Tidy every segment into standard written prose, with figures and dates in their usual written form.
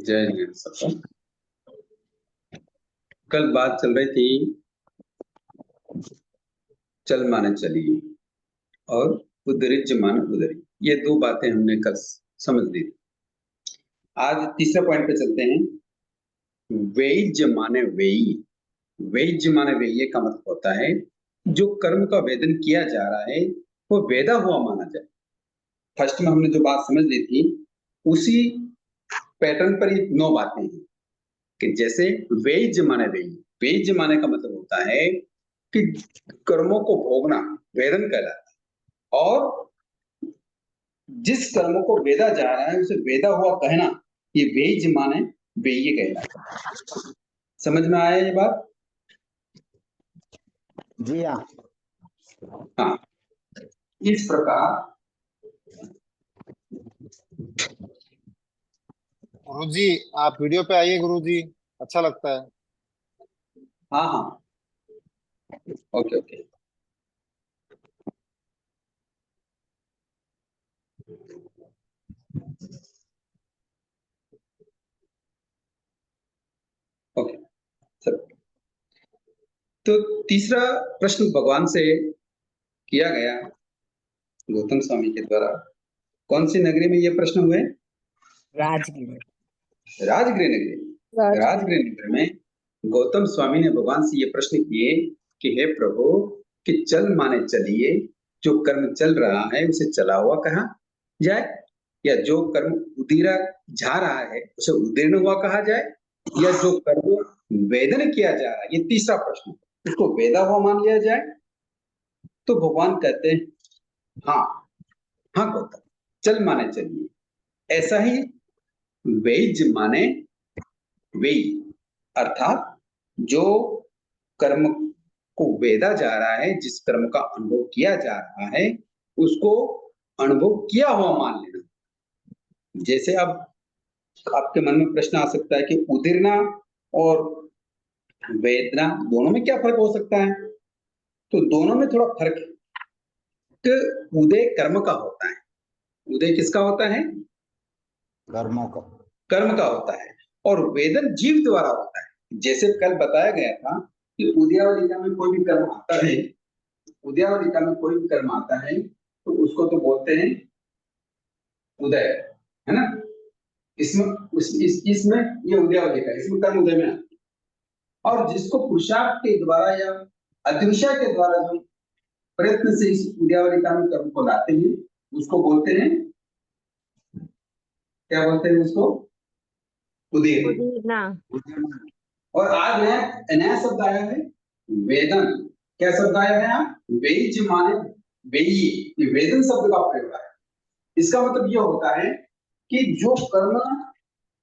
जय हिंद सबको। कल बात चल रही थी चल माने चलिए और उदरिज माने उदरी, ये दो बातें हमने कल समझ ली थी। आज तीसरे पॉइंट पे चलते हैं। वेज माने वेई। वेज माने वेई का मतलब होता है जो कर्म का वेदन किया जा रहा है वो वेदा हुआ माना जाए। फर्स्ट में हमने जो बात समझ ली थी उसी पैटर्न पर ये 9 बातें हैं कि जैसे वेज माने वेई। वेज माने का मतलब होता है कि कर्मों को भोगना वेदन कहलाता है और जिस कर्मों को वेदा जा रहा है उसे वेदा हुआ कहना ये वेज माने वेय कहलाता है। समझ में आया ये बात? जी हाँ। हाँ, इस प्रकार गुरुजी आप वीडियो पे आइए गुरुजी, अच्छा लगता है। हाँ हाँ, ओके ओके। ओके सर, तो तीसरा प्रश्न भगवान से किया गया गौतम स्वामी के द्वारा। कौन सी नगरी में ये प्रश्न हुए? राजगीर। राजगृह नगरी। राजगृह नगरी में गौतम स्वामी ने भगवान से ये प्रश्न किए कि हे प्रभु, कि चल माने चलिए, जो कर्म चल रहा है उसे चला हुआ कहा जाए, या जो कर्म उदीरा जा रहा है उसे उदीर्ण हुआ कहा जाए, या जो कर्म वेदन किया जा रहा है, ये तीसरा प्रश्न, उसको वेदा हुआ मान लिया जाए। तो भगवान कहते हैं हाँ हाँ गौतम, चल माने चलिए। ऐसा ही वेज माने वेई, अर्थात जो कर्म को वेदा जा रहा है, जिस कर्म का अनुभव किया जा रहा है उसको अनुभव किया हुआ मान लेना। जैसे अब आपके मन में प्रश्न आ सकता है कि उदीरना और वेदना दोनों में क्या फर्क हो सकता है? तो दोनों में थोड़ा फर्क है कि उदय कर्म का होता है। उदय किसका होता है? कर्मों का। कर्म का होता है। और वेदन जीव द्वारा होता है। जैसे कल बताया गया था कि उद्यावलिका में कोई भी कर्म आता है, उद्यावलिका में कोई भी कर्म आता है तो उसको तो बोलते हैं उदय, है ना? इसमें इसमें ये उद्यावलिका, इसमें कर्म उदय में आता है। और जिसको पुरुषार्थ के द्वारा या अतिशय के द्वारा जो प्रयत्न से इस उद्यावलिका में कर्म को लाते हैं उसको बोलते हैं, क्या बोलते हैं उसको? उदीर्णा। और आज नया शब्द आया है वेदन। क्या शब्द आया है? वेज माने वेई, ये वेदन शब्द का प्रयोग है। इसका मतलब यह होता है कि जो कर्म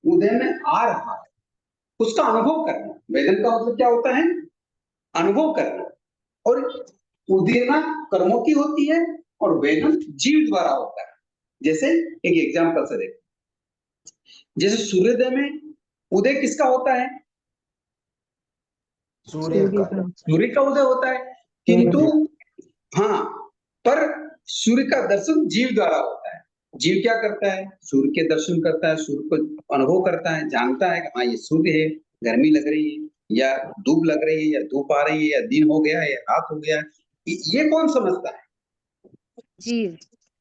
उदय में आ रहा है उसका अनुभव करना। वेदन का मतलब क्या होता है? अनुभव करना। और उदीर्णा कर्मों की होती है और वेदन जीव द्वारा होता है। जैसे एक एग्जांपल से देखो, जैसे सूर्योदय में उदय किसका होता है? सूर्य का। सूर्य का उदय होता है, किंतु हाँ, पर सूर्य का दर्शन जीव द्वारा होता है। जीव क्या करता है? सूर्य के दर्शन करता है, सूर्य को अनुभव करता है, जानता है कि हाँ ये सूर्य है, गर्मी लग रही है या धूप लग रही है या धूप आ रही है या दिन हो गया है या रात हो गया है, ये कौन समझता है? जीव।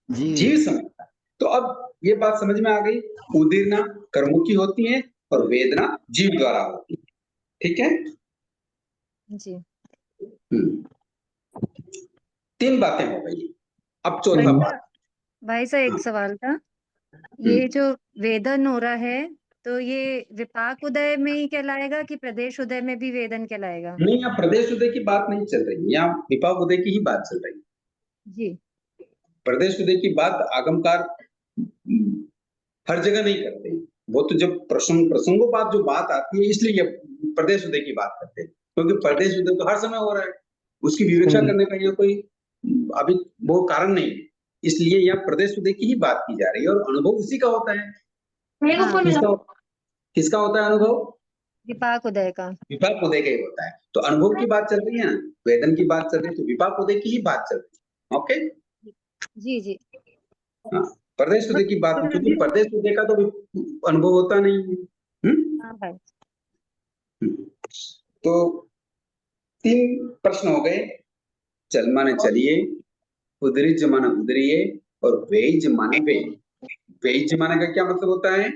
जीव समझता है। तो अब ये बात समझ में आ गई, उदीर्णा कर्मों की होती है और वेदना जीव द्वारा होती है। ठीक है जी। 3 बातें हो गई। अब चौथा बात। भाई साहब एक सवाल था, ये जो वेदन हो रहा है तो ये विपाक उदय में ही कहलाएगा कि प्रदेश उदय में भी वेदन कहलाएगा? नहीं, यहाँ प्रदेश उदय की बात नहीं चल रही, यहाँ विपाक उदय की ही बात चल रही है। जी। प्रदेश उदय की बात आगमकार हर जगह नहीं करते, वो तो जब प्रसंगों बात जो बात आती है इसलिए प्रदेश उदय की बात करते हैं, क्योंकि प्रदेश उदय तो हर समय हो रहा है, उसकी विवेचना करने का ये कोई अभी वो कारण नहीं है। इसलिए यहाँ प्रदेश उदय की ही बात की जा रही है और अनुभव उसी का होता है। किसका होता है अनुभव? विपाक उदय का। विपाक उदय का ही होता है। तो अनुभव की बात चल रही है ना, वेदन की बात चल रही है, तो विपाक उदय की ही बात चल रही है। ओके जी जी। हाँ, प्रदेश उदय की बात, क्योंकि प्रदेश उदय का तो अनुभव होता नहीं है। हाँ भाई। तो 3 प्रश्न हो गए। चल माने चलिए, उदरिज माने उदरिए, और वेज माने वे। वेज माने का क्या मतलब होता है?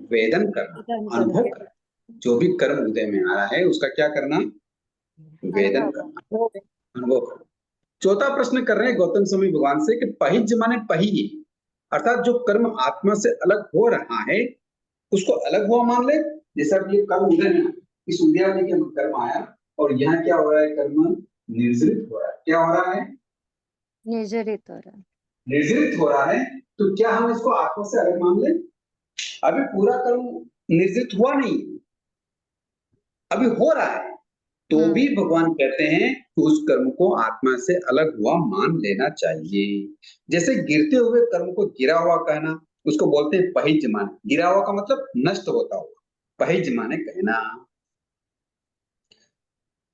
वेदन करना, अनुभव करना। जो भी कर्म हृदय में आ रहा है उसका क्या करना? वेदन अनुभव करना, अनुभव करना। चौथा प्रश्न कर रहे हैं गौतम स्वामी भगवान से कि पहिज माने पहिए, अर्थात जो कर्म आत्मा से अलग हो रहा है उसको अलग हुआ मान ले। जैसा कि ये कर्म उदय में इस उद्यान के कर्म आया और यहाँ क्या हो रहा है? कर्म निर्जरित हो रहा है। क्या हो रहा है? निर्जरित हो रहा है। निर्जरित हो रहा है। तो क्या हम इसको आत्मा से अलग मान ले? अभी पूरा कर्म निर्जरित हुआ नहीं, अभी हो रहा है, तो भी भगवान कहते हैं कि उस कर्म को आत्मा से अलग हुआ मान लेना चाहिए। जैसे गिरते हुए कर्म को गिरा हुआ कहना, उसको बोलते हैं पहिज माने। गिरा हुआ का मतलब नष्ट होता हुआ, पहिज माने कहना।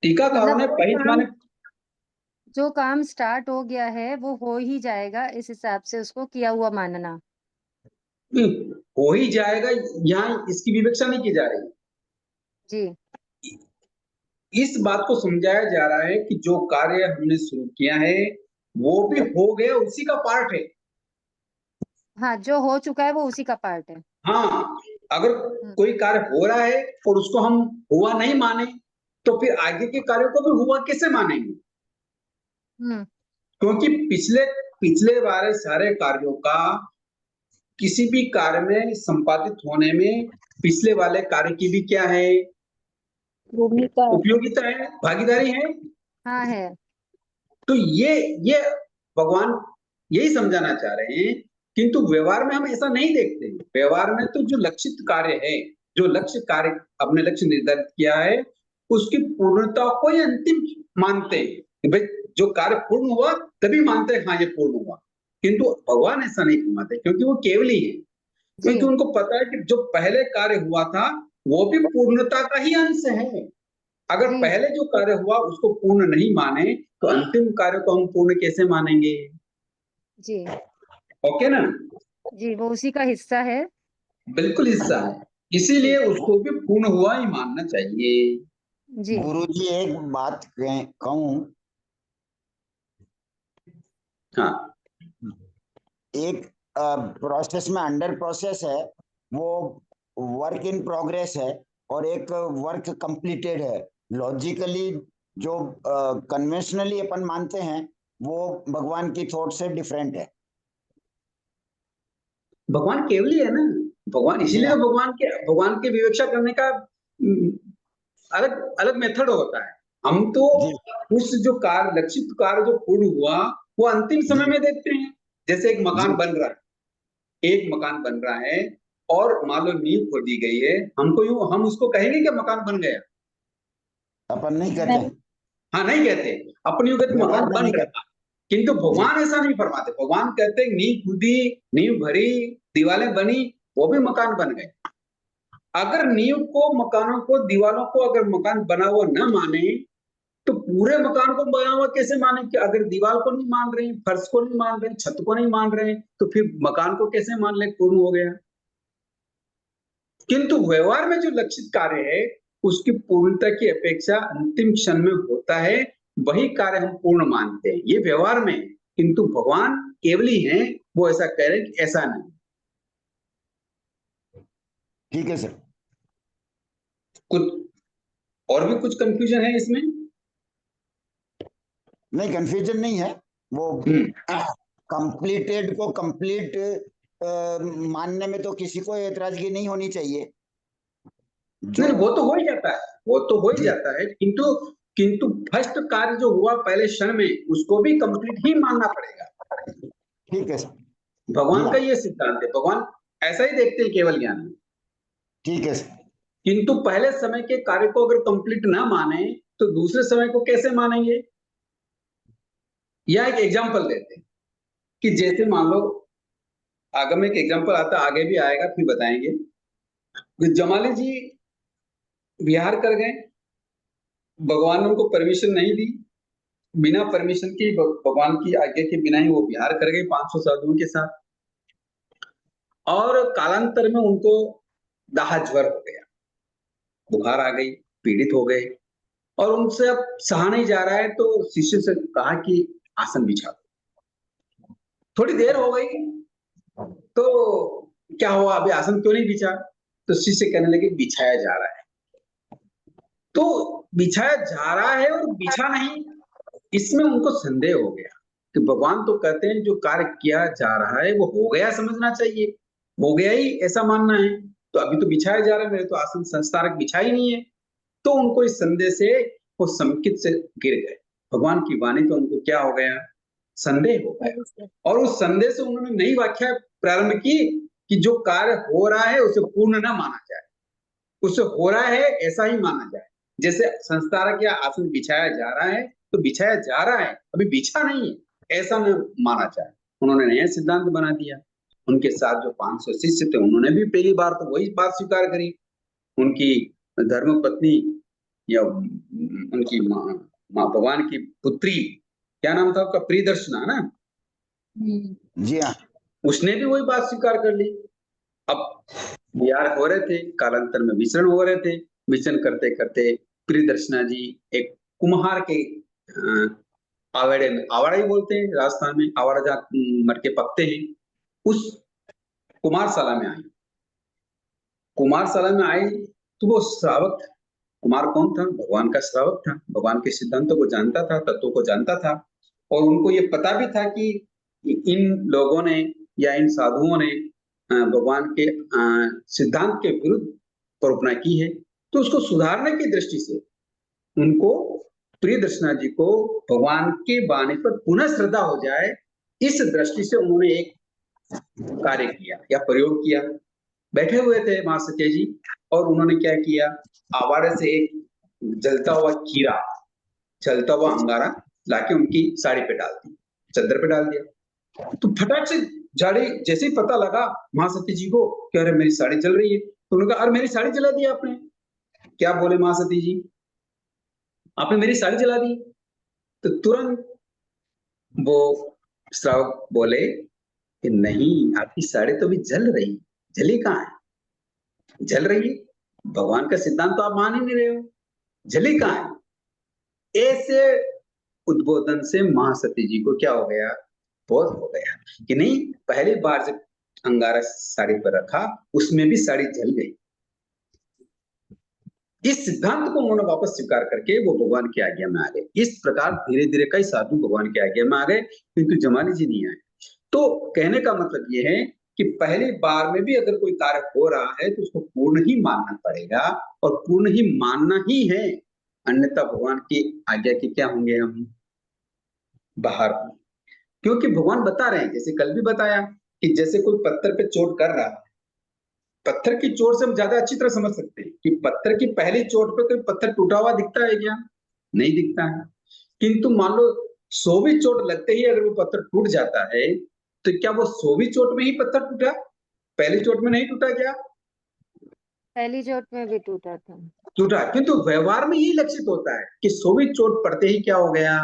टीकाकारों मतलब ने पहिज माने जो काम स्टार्ट हो गया है वो हो ही जाएगा, इस हिसाब से उसको किया हुआ मानना। हो ही जाएगा, यहाँ इसकी विवक्षा नहीं की जा रही। जी। इस बात को समझाया जा रहा है कि जो कार्य हमने शुरू किया है वो भी हो गया, उसी का पार्ट है। हाँ, जो हो चुका है वो उसी का पार्ट है। हाँ, अगर कोई कार्य हो रहा है और उसको हम हुआ नहीं माने तो फिर आगे के कार्यों को भी हुआ कैसे मानेंगे? हम्म। क्योंकि पिछले पिछले वाले सारे कार्यों का किसी भी कार्य में संपादित होने में पिछले वाले कार्य की भी क्या है? भूमिका। उपयोगिता है, भागीदारी है। हाँ है। तो ये भगवान यही समझाना चाह रहे हैं। किंतु व्यवहार में हम ऐसा नहीं देखते। व्यवहार में तो जो लक्षित कार्य है, जो लक्ष्य कार्य अपने लक्ष्य निर्धारित किया है उसकी पूर्णता को ही अंतिम मानते हैं कि भाई जो कार्य पूर्ण हुआ तभी मानते हैं हाँ ये पूर्ण हुआ। किंतु भगवान ऐसा नहीं मानते क्योंकि वो केवली है। क्योंकि जी। उनको पता है कि जो पहले कार्य हुआ था वो भी पूर्णता का ही अंश है। अगर जी। पहले जो कार्य हुआ उसको पूर्ण नहीं माने तो अंतिम कार्य को हम पूर्ण कैसे मानेंगे? जी। ओके ना? जी, वो उसी का हिस्सा है। बिल्कुल हिस्सा है, इसीलिए उसको भी पूर्ण हुआ ही मानना चाहिए। जी। गुरुजी एक बात कहूं, हाँ, एक प्रोसेस में अंडर प्रोसेस है, वो वर्क इन प्रोग्रेस है, और एक वर्क कंप्लीटेड है। लॉजिकली जो कन्वेंशनली अपन मानते हैं वो भगवान की थॉट से डिफरेंट है। भगवान केवली है ना। भगवान जी इसीलिए हाँ। तो भगवान की विवेचना करने का अलग अलग मेथड होता है। हम तो जी उस जो कार्य लक्षित कार्य जो पूर्ण हुआ वो अंतिम समय जी में देखते हैं। जैसे एक जी। मकान बन रहा है, एक मकान बन रहा है और मान लो नींव खोदी गई है, हमको यूं हम उसको कहेंगे कि मकान बन गया? अपन नहीं कहते। हाँ, नहीं कहते। अपनी युगत व्यवहार मकान में बन नहीं कहते। रहा। किंतु जी भगवान ऐसा नहीं फरमाते। भगवान कहते हैं नींव खुदी, नींव भरी, दीवारें बनी, वो भी मकान बन गए। अगर नींव को, मकानों को, दीवारों को अगर मकान बना हुआ न माने तो पूरे मकान को बना हुआ कैसे माने? कि अगर दीवार को नहीं मान रहे, फर्श को नहीं मान रहे, छत को नहीं मान रहे, तो फिर मकान को कैसे मान ले पूर्ण हो गया? किंतु व्यवहार में जो लक्षित कार्य है उसकी पूर्णता की अपेक्षा अंतिम क्षण में होता है, वही कार्य हम पूर्ण मानते हैं। ये व्यवहार में। किंतु भगवान केवली हैं, वो ऐसा कह रहे हैं कि ऐसा नहीं। ठीक है सर। कुछ और भी कुछ कंफ्यूजन है इसमें? नहीं, कंफ्यूजन नहीं है। वो हम्म। कंप्लीटेड को कंप्लीट मानने में तो किसी को एतराजगी नहीं होनी चाहिए। जो नहीं, वो तो हो ही जाता है, वो तो हो ही जी जाता है। किंतु किंतु फर्स्ट कार्य जो हुआ पहले क्षण में उसको भी कंप्लीट ही मानना पड़ेगा। ठीक है सर। जी भगवान का हाँ। ये सिद्धांत है। भगवान ऐसा ही देखते हैं केवल ज्ञान में। ठीक है सर। किंतु पहले समय के कार्य को अगर कंप्लीट ना माने तो दूसरे समय को कैसे मानेंगे? या एक एग्जांपल देते हैं कि जैसे मान लो, आगे में एक एग्जांपल आता, आगे भी आएगा फिर बताएंगे। जमाली जी विहार कर गए, भगवान ने उनको परमिशन नहीं दी, बिना परमिशन की, भगवान की आज्ञा के बिना ही वो विहार कर गए 500 साधुओं के साथ। और कालांतर में उनको दाह ज्वर हो गया, बुखार आ गई, पीड़ित हो गए और उनसे अब सहा नहीं जा रहा है, तो शिष्य से कहा कि आसन बिछा दो। थोड़ी देर हो गई तो क्या हुआ, अभी आसन क्यों नहीं बिछा? तो शिष्य कहने लगे बिछाया जा रहा है। तो बिछाया जा रहा है और बिछा नहीं, इसमें उनको संदेह हो गया कि भगवान तो कहते हैं जो कार्य किया जा रहा है वो हो गया समझना चाहिए, हो गया ही ऐसा मानना है, तो अभी तो बिछाया जा रहा है, मेरे तो आसन संस्कारक बिछा ही नहीं है। तो उनको इस संदेह से वो संकित से गिर गए। भगवान की वाणी तो उनको क्या हो गया, संदेह हो गया, और उस संदेह से उन्होंने नई व्याख्या प्रारंभ की कि जो कार्य हो रहा है उसे पूर्ण न माना जाए, उसे हो रहा है ऐसा ही माना जाए। जैसे संस्कारक या आसन बिछाया जा रहा है तो बिछाया जा रहा है, अभी बिछा नहीं है, ऐसा न माना जाए। उन्होंने नया सिद्धांत बना दिया। उनके साथ जो 500 शिष्य थे उन्होंने भी पहली बार तो वही बात स्वीकार करी। उनकी धर्म पत्नी या उनकी माँ भगवान की पुत्री, क्या नाम था उसका, प्रियदर्शना ना, जी हाँ। उसने भी वही बात स्वीकार कर ली। अब विहार हो रहे थे, कालांतर में विचरण हो रहे थे, विचरण करते करते प्रियदर्शना जी एक कुम्हार के आवाड़े में, आवाड़ा ही बोलते हैं राजस्थान में, आवाड़ा जहाँ मटके पकते हैं, उस कुमारशाला में आई। कुमारशाला में आई तो वो श्रावक था। कुमार कौन था? भगवान का श्रावक था, भगवान के सिद्धांतों को जानता था, तत्वों को जानता था, और उनको ये पता भी था कि इन लोगों ने या इन साधुओं ने भगवान के सिद्धांत के विरुद्ध प्ररोपणा की है। तो उसको सुधारने की दृष्टि से उनको, प्रियदर्शना जी को भगवान की वाणी पर पुनः श्रद्धा हो जाए, इस दृष्टि से उन्होंने एक कार्य किया या प्रयोग किया। बैठे हुए थे मां सत्य जी और उन्होंने क्या किया, आवाड़े से एक जलता हुआ कीड़ा, जलता हुआ अंगारा लाके उनकी साड़ी पे डाल दी, चादर पे डाल दिया। तो फटाक से झाड़ी जैसे ही पता लगा महासती जी को कि अरे मेरी साड़ी जल रही है, तो उन्होंने कहा अरे मेरी साड़ी जला दी आपने। क्या बोले महासती जी, आपने मेरी साड़ी जला दी? तो तुरंत वो श्रावक बोले कि नहीं, आपकी साड़ी तो अभी जल रही, जली कहाँ है? जल रही है, भगवान का सिद्धांत तो आप मान ही नहीं रहे हो, जली कहाँ है? ऐसे उद्बोधन से महासती जी को क्या हो गया, बोध हो गया कि नहीं, पहली बार जब अंगारा साड़ी पर रखा उसमें भी साड़ी जल गई। इस सिद्धांत को उन्होंने वापस स्वीकार करके वो भगवान की आज्ञा में आ गए। इस प्रकार धीरे धीरे कई साधु भगवान की आज्ञा में आ गए, किंतु जमानी जी नहीं आए। तो कहने का मतलब ये है कि पहली बार में भी अगर कोई कार्य हो रहा है तो उसको पूर्ण ही मानना पड़ेगा, और पूर्ण ही मानना ही है, अन्यथा भगवान की आज्ञा के क्या होंगे, हम बाहर होंगे। क्योंकि भगवान बता रहे हैं, जैसे कल भी बताया कि जैसे कोई पत्थर पे चोट कर रहा है, पत्थर की चोट से हम ज्यादा अच्छी तरह समझ सकते हैं कि पत्थर की पहली चोट पे कोई पत्थर टूटा हुआ दिखता है क्या? नहीं दिखता है। किंतु मान लो 100वीं चोट लगते ही अगर वो पत्थर टूट जाता है, तो क्या वो 100वीं चोट में ही पत्थर टूटा, पहली चोट में नहीं टूटा क्या? पहली चोट में भी टूटा था। टूटा। किंतु व्यवहार में यही लक्षित होता है कि 100वीं चोट पड़ते ही क्या हो गया,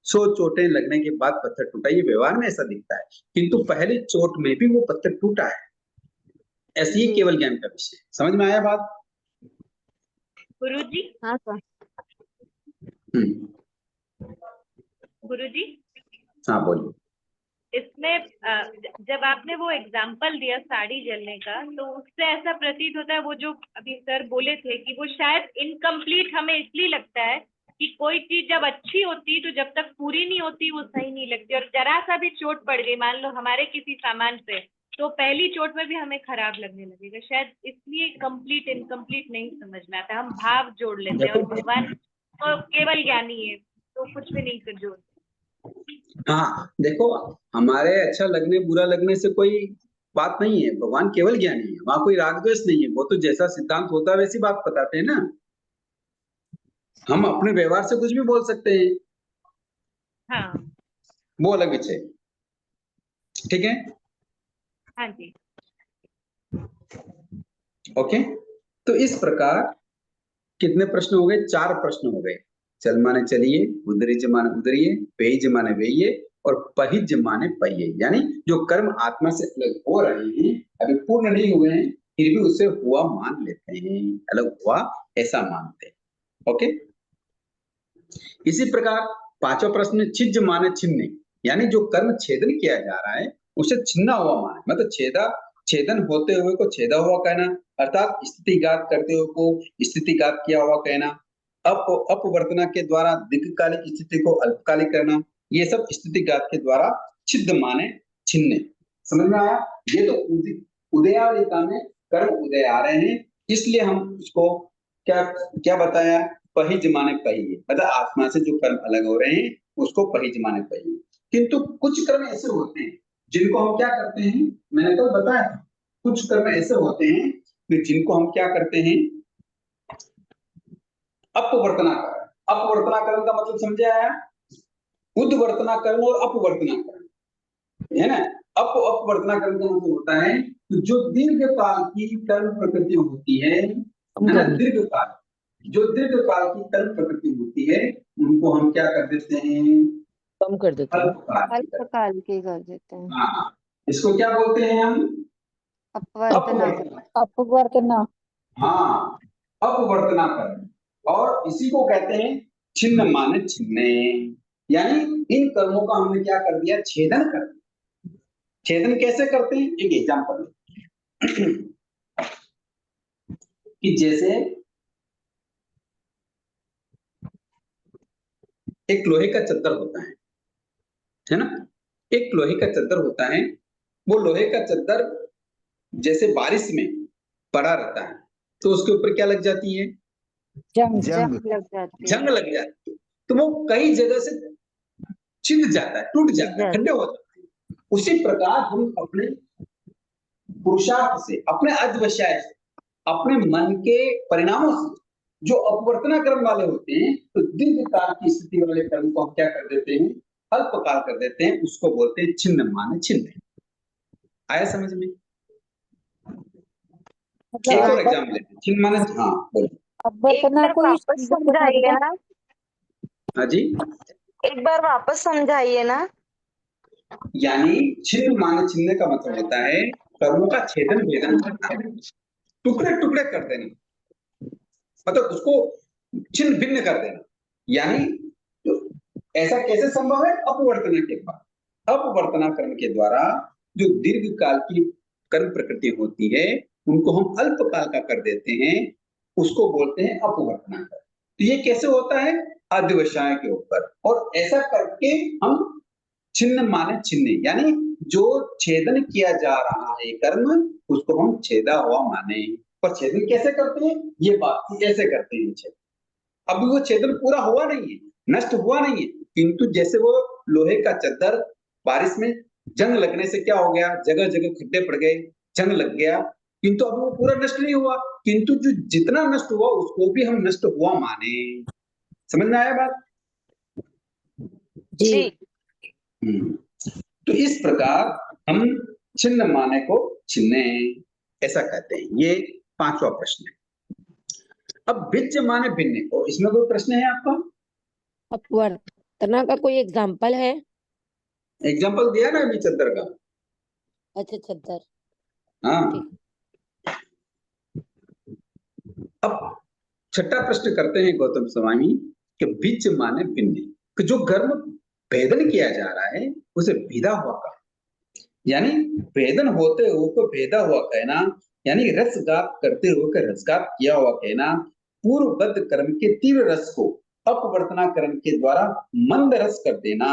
100 चोटें लगने के बाद पत्थर टूटा, ये व्यवहार में ऐसा दिखता है। किंतु पहली चोट में भी वो पत्थर टूटा है। ऐसी ही केवल ज्ञान का विषय। समझ में आया बात? गुरुजी। हाँ सर। गुरुजी, हाँ बोलिए। इसमें जब आपने वो एग्जाम्पल दिया साड़ी जलने का, तो उससे ऐसा प्रतीत होता है, वो जो अभी सर बोले थे कि वो शायद इनकम्प्लीट हमें इसलिए लगता है कि कोई चीज जब अच्छी होती तो जब तक पूरी नहीं होती वो सही नहीं लगती, और जरा सा भी चोट पड़ गई मान लो हमारे किसी सामान पे, तो पहली चोट में भी हमें खराब लगने लगेगा। शायद इसलिए कंप्लीट इनकम्प्लीट नहीं समझ में आता, हम भाव जोड़ लेते हैं, और भगवान तो केवल ज्ञानी है तो कुछ भी नहीं कर जोड़ते। हाँ देखो, हमारे अच्छा लगने बुरा लगने से कोई बात नहीं है, भगवान केवल ज्ञानी है, वहां कोई राग द्वेष नहीं है। वो तो जैसा सिद्धांत होता है वैसी बात बताते हैं ना। हम अपने व्यवहार से कुछ भी बोल सकते हैं, हाँ वो अलग विषय। ठीक है, हाँ जी। ओके। तो इस प्रकार कितने प्रश्न हो गए? 4 प्रश्न हो गए। चल माने चलिए, उदरिज माने उदरिए, पेज माने वेइये, और पहिज माने पहिये। यानी जो कर्म आत्मा से अलग हो रहे हैं, अभी पूर्ण नहीं हुए हैं, फिर भी उसे हुआ मान लेते हैं, अलग हुआ ऐसा मानते हैं। ओके, इसी प्रकार पांचवा प्रश्न में छिज माने छिन्ने, यानी जो कर्म छेदन किया जा रहा है उसे छिन्ना हुआ माने, मतलब छेदन होते हुए को छेदा हुआ कहना, अर्थात स्थितिघात करते हुए को स्थितिघात किया हुआ कहना, अपवर्तना के द्वारा दीर्घकालिक स्थिति को अल्पकालिक करना, ये सब स्थितिघात के द्वारा छिद्द माने छिन्ने। समझ में आया? ये तो उदयावलिका में कर्म उदय आ रहे हैं, इसलिए हम उसको क्या क्या बताया, पहिज माने पहिए, मतलब आत्मा से जो कर्म अलग हो रहे हैं उसको पहिज माने पहिए। किंतु कुछ कर्म ऐसे होते हैं जिनको हम क्या करते हैं, मैंने कल बताया था, कुछ कर्म ऐसे होते हैं कि जिनको हम क्या करते हैं, अपवर्तना कर्म। अपवर्तना कर्म का मतलब समझे आया? उद्वर्तना कर्म और अपवर्तना कर्म है ना। अपवर्तना कर्म का मतलब होता है जो दीर्घकाल की कर्म प्रकृति होती है ना, दीर्घकाल, जो दीर्घकाल की कर्म प्रकृति होती है उनको हम क्या कर देते हैं, कम कर देते हैं, अल्पकाल के कर देते हैं, हाँ, इसको क्या बोलते हैं हम, अपवर्तना अपवर्तना। हाँ, अपवर्तना कर्म। और इसी को कहते हैं छिन्न माने छिन्ने, यानी इन कर्मों का हमने क्या कर दिया, छेदन कर दिया। छेदन कैसे करते हैं, एक एग्जांपल कि जैसे एक लोहे का चद्दर होता है ना, एक लोहे का चद्दर होता है, वो लोहे का चद्दर जैसे बारिश में पड़ा रहता है तो उसके ऊपर क्या लग जाती है, जंग लग जाती है, जंग लग जाती है, तो वो कई जगह से छिद जाता है, टूट जाता है, खड्डे हो जाते हैं। उसी प्रकार हम अपने पुरुषार्थ से, अपने अध्यवसाय से, अपने मन के परिणामों से जो अपवर्तना कर्म वाले होते हैं, तो दीर्घकाल की स्थिति वाले कर्म को हम क्या कर देते हैं, अल्पकाल कर देते हैं, उसको बोलते हैं छिन्न माने छिन्न। आया समझ में? एक और एग्जाम्पल लेते हैं, छिन्न माने, हाँ बोलो। अपवर्तना को वापस समझाइए ना, हाँ जी, एक बार वापस समझाइए ना। यानी छिन्न माने छिन्न का मतलब होता है कर्मों का छेदन भेदन करना, टुकड़े टुकड़े कर देना, मतलब उसको छिन्न भिन्न कर देना। यानी तो ऐसा कैसे संभव है, अपवर्तना के बाद, अपवर्तना कर्म के द्वारा जो दीर्घकाल की कर्म प्रकृति होती है उनको हम अल्पकाल का कर देते हैं, उसको बोलते हैं अपवर्तना कर्म। तो ये कैसे होता है, अध्यवसाय के ऊपर, और ऐसा करके हम छिन्न माने छिन्ने, यानी जो छेदन किया जा रहा है कर्म उसको हम छेदा हुआ माने। पर छेदन कैसे करते हैं, ये बात ऐसे करते हैं छेदन। अभी वो छेदन पूरा हुआ नहीं है, नष्ट हुआ नहीं है, किंतु जैसे वो लोहे का चद्दर बारिश में जंग लगने से क्या हो गया, जगह जगह खड्डे पड़ गए, जंग लग गया, किंतु अभी वो पूरा नष्ट नहीं हुआ, किंतु जो जितना नष्ट हुआ उसको भी हम नष्ट हुआ माने। समझ में आया बात? जी। तो इस प्रकार हम छिन्न माने को छिन्ने ऐसा कहते हैं। ये पांचवा प्रश्न है। अब भिज्ज माने भिन्न, और इसमें कोई प्रश्न है आपका? अपवर्तना का कोई एग्जाम्पल है? एग्जाम्पल दिया ना अभी चद्दर का। अच्छा, चद्दर। हाँ, अब छठा प्रश्न करते हैं गौतम स्वामी कि भिज्ज माने भिन्न, कि जो कर्म भेदन किया जा रहा है उसे भेदा हुआ कहा, यानी भेदन होते हुए को भेदा हुआ कहना, यानी रसगात करते हुए का रसगात किया हुआ कहना, पूर्वबद्ध कर्म के तीव्र रस को अपवर्तना कर्म के द्वारा मंद रस कर देना,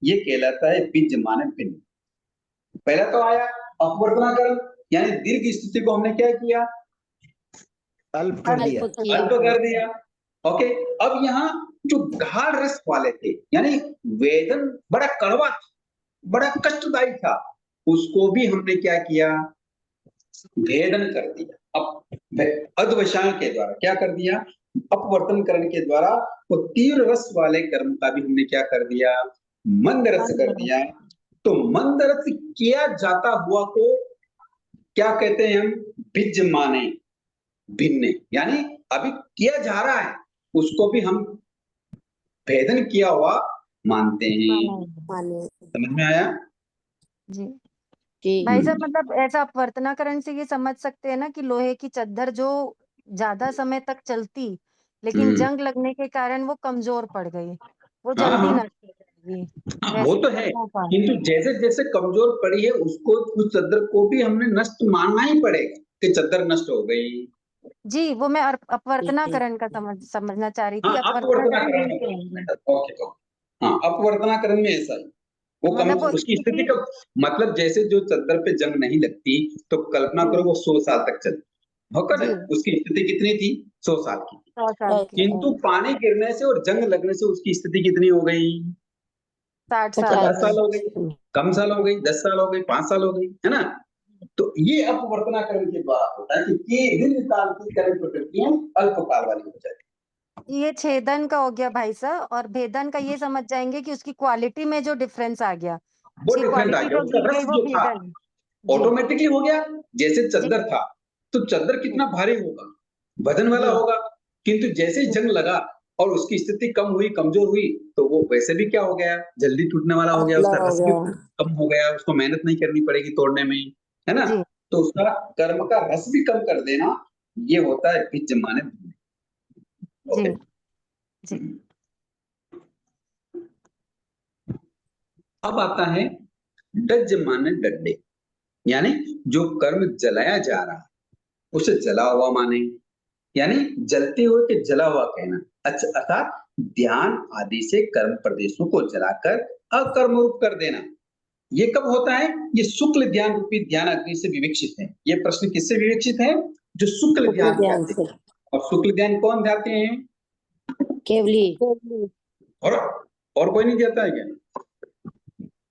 ये कहलाता है भिज्ज माने भिन्न। पहला तो आया अपवर्तना कर्म, यानी दीर्घ स्थिति को हमने क्या किया, अल्प कर दिया, अल्प कर दिया। ओके, अब यहाँ जो गाढ़ रस वाले थे, यानी वेदन बड़ा कड़वा था, बड़ा कष्टदायी था, उसको भी हमने क्या किया, भेदन कर दिया। अब अध्यवसाय के द्वारा क्या कर दिया, अपवर्तन करने के द्वारा वो तीव्र रस वाले कर्म का भी हमने क्या कर दिया, मंद रस कर दिया। तो मंद रस किया जाता हुआ को क्या कहते हैं हम, भिज्ज माने भिन्न, यानी अभी किया जा रहा है उसको भी हम भेदन किया हुआ मानते हैं। समझ में आया? जी। जी भाई साहब मतलब ऐसा अपवर्तनाकरण से ये समझ सकते हैं ना कि लोहे की चद्दर जो ज्यादा समय तक चलती, लेकिन हम्म। जंग लगने के कारण वो कमजोर पड़ गई, वो हाँ जल्दी हाँ नष्ट हो जाएगी, हाँ, वो वैसे तो ही है, कर्मों का। किंतु जैसे जैसे कमजोर पड़ी है उसको, उस चद्दर को भी हमने नष्ट मानना ही पड़ेगा कि चद्दर नष्ट हो गई। जी वो मैं अपवर्तनाकरण का समझना चाह रही हाँ, थी, अपवर्तनाकरण अपवर्तनाकरण यही में कहेंगे। ओके ओके, हाँ अपवर्तनाकरण में ऐसा ही, वो कम, मतलब वो उसकी स्थिति स्थिति। का मतलब जैसे जो चद्दर पे जंग नहीं लगती तो कल्पना जी करो वो 100 साल तक चलती, होगा ना, जी उसकी स्थिति कितनी थी, 100 साल की। 100 साल की, किंतु पानी गिरने से और जंग लगने से उसकी स्थिति कितनी हो गई, 60 साल 50 की। साल हो गई, कम साल हो गई, 10 साल हो गई, 5 साल हो गई, है ना। तो ये अपवर्तनाकरण के द्वारा होता है कि ये दीर्घकाल की कर्म प्रकृतियां अल्पकाल वाली हो जाती ये छेदन का हो गया भाई साहब, और भेदन का ये समझ जाएंगे कि उसकी क्वालिटी में जो डिफरेंस आ गया, है, वो उसकी डिफरेंट आ क्वालिटी गया, जो उसका गिर रस गई वो जो था भेदन है। जी ऑटोमेटिकली हो गया। जैसे जी चद्दर था तो चद्दर कितना भारी होगा, वजन वाला जी होगा, किंतु जैसे ही जी जंग लगा और उसकी स्थिति कम हुई, कमजोर हुई, तो वो वैसे भी क्या हो गया, जल्दी टूटने वाला हो गया, पतला उसका हो रस भी गया। कम हो गया, उसको मेहनत नहीं करनी पड़ेगी तोड़ने में, है ना। जी तो उसका कर्म का रस भी कम कर देना, ये होता है विद्यमान धूल। जी ओके। जी अब आता है डज्जमाने डड्डे, यानी जो कर्म जलाया जा रहा है उसे जला हुआ माने, यानी जलते हुए के जला हुआ कहना। अच्छा, अर्थात ध्यान आदि से कर्म प्रदेशों को जलाकर अकर्म रूप कर देना। ये कब होता है, ये शुक्ल ध्यान रूपी ध्यान अग्नि से विवेक्षित है। ये प्रश्न किससे विवेक्षित है, जो शुक्ल शुक्ल ध्यान ध्यान कहते से हैं। और शुक्ल ध्यान कौन ध्याते हैं, केवली और और कोई नहीं देता है क्या।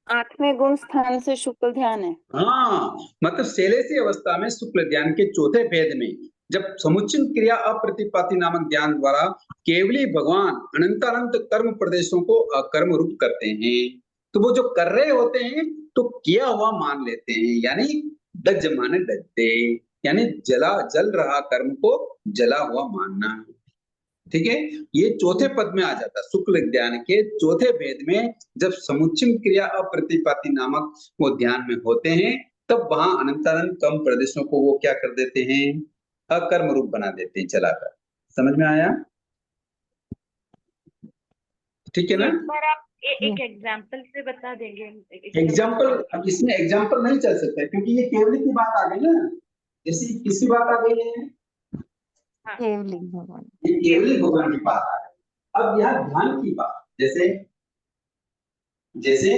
आठवें गुण स्थान से शुक्ल ध्यान है। हाँ, मतलब शैलेशी अवस्था में शुक्ल ध्यान के चौथे भेद में जब समुच्चय क्रिया अप्रतिपाती नामक ज्ञान द्वारा केवली भगवान अनंतानंत कर्म प्रदेशों को अकर्म रूप करते हैं, तो वो जो कर रहे होते हैं तो किया हुआ मान लेते हैं, यानी डज माने डजते, यानी जल रहा कर्म को जला हुआ मानना। ठीक है, ये चौथे पद में आ जाता है, शुक्ल ध्यान के चौथे भेद में जब समुच्चय क्रिया अप्रतिपाती नामक वो ध्यान में होते हैं, तब वहां अनंतानंद कम प्रदेशों को वो क्या कर देते हैं, अकर्म रूप बना देते हैं चलाकर। समझ में आया, ठीक है ना। एक बार आप जी एक एग्जाम्पल से बता देंगे एग्जाम्पल, अब इसमें एग्जाम्पल नहीं चल सकता क्योंकि ये केवली की बात आ गई ना, जैसी किसकी बात आ गई है, हाँ केवली भगवान। ये केवली भगवान की बात आ गई। अब यहाँ ध्यान की बात, जैसे जैसे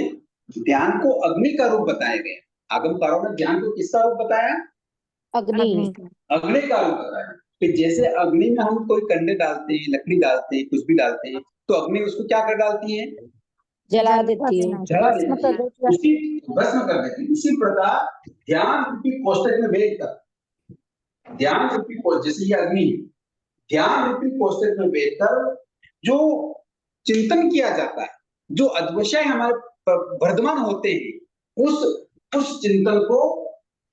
ध्यान को अग्नि का रूप बताया गया, आगमकारों ने ध्यान को किसका रूप बताया, अग्नि अग्नि का। अग्नि का रूप बताया। कि जैसे अग्नि में हम कोई कंडे डालते हैं, लकड़ी डालते हैं, कुछ भी डालते हैं, तो अग्नि उसको क्या कर डालती है, जला जल देती है। देना, जला भस्म देती कर है, देती है। उसी भस्म कर देती है। इसी प्रकार ध्यान रूपी कोष्टक में भेद कर, ध्यान रूपी कोष्टक, जैसे ये अग्नि है, ध्यान रूपी कोष्टक में भेद कर जो चिंतन किया जाता है, जो अद्वशय हमारे वर्धमान होते हैं, उस चिंतन को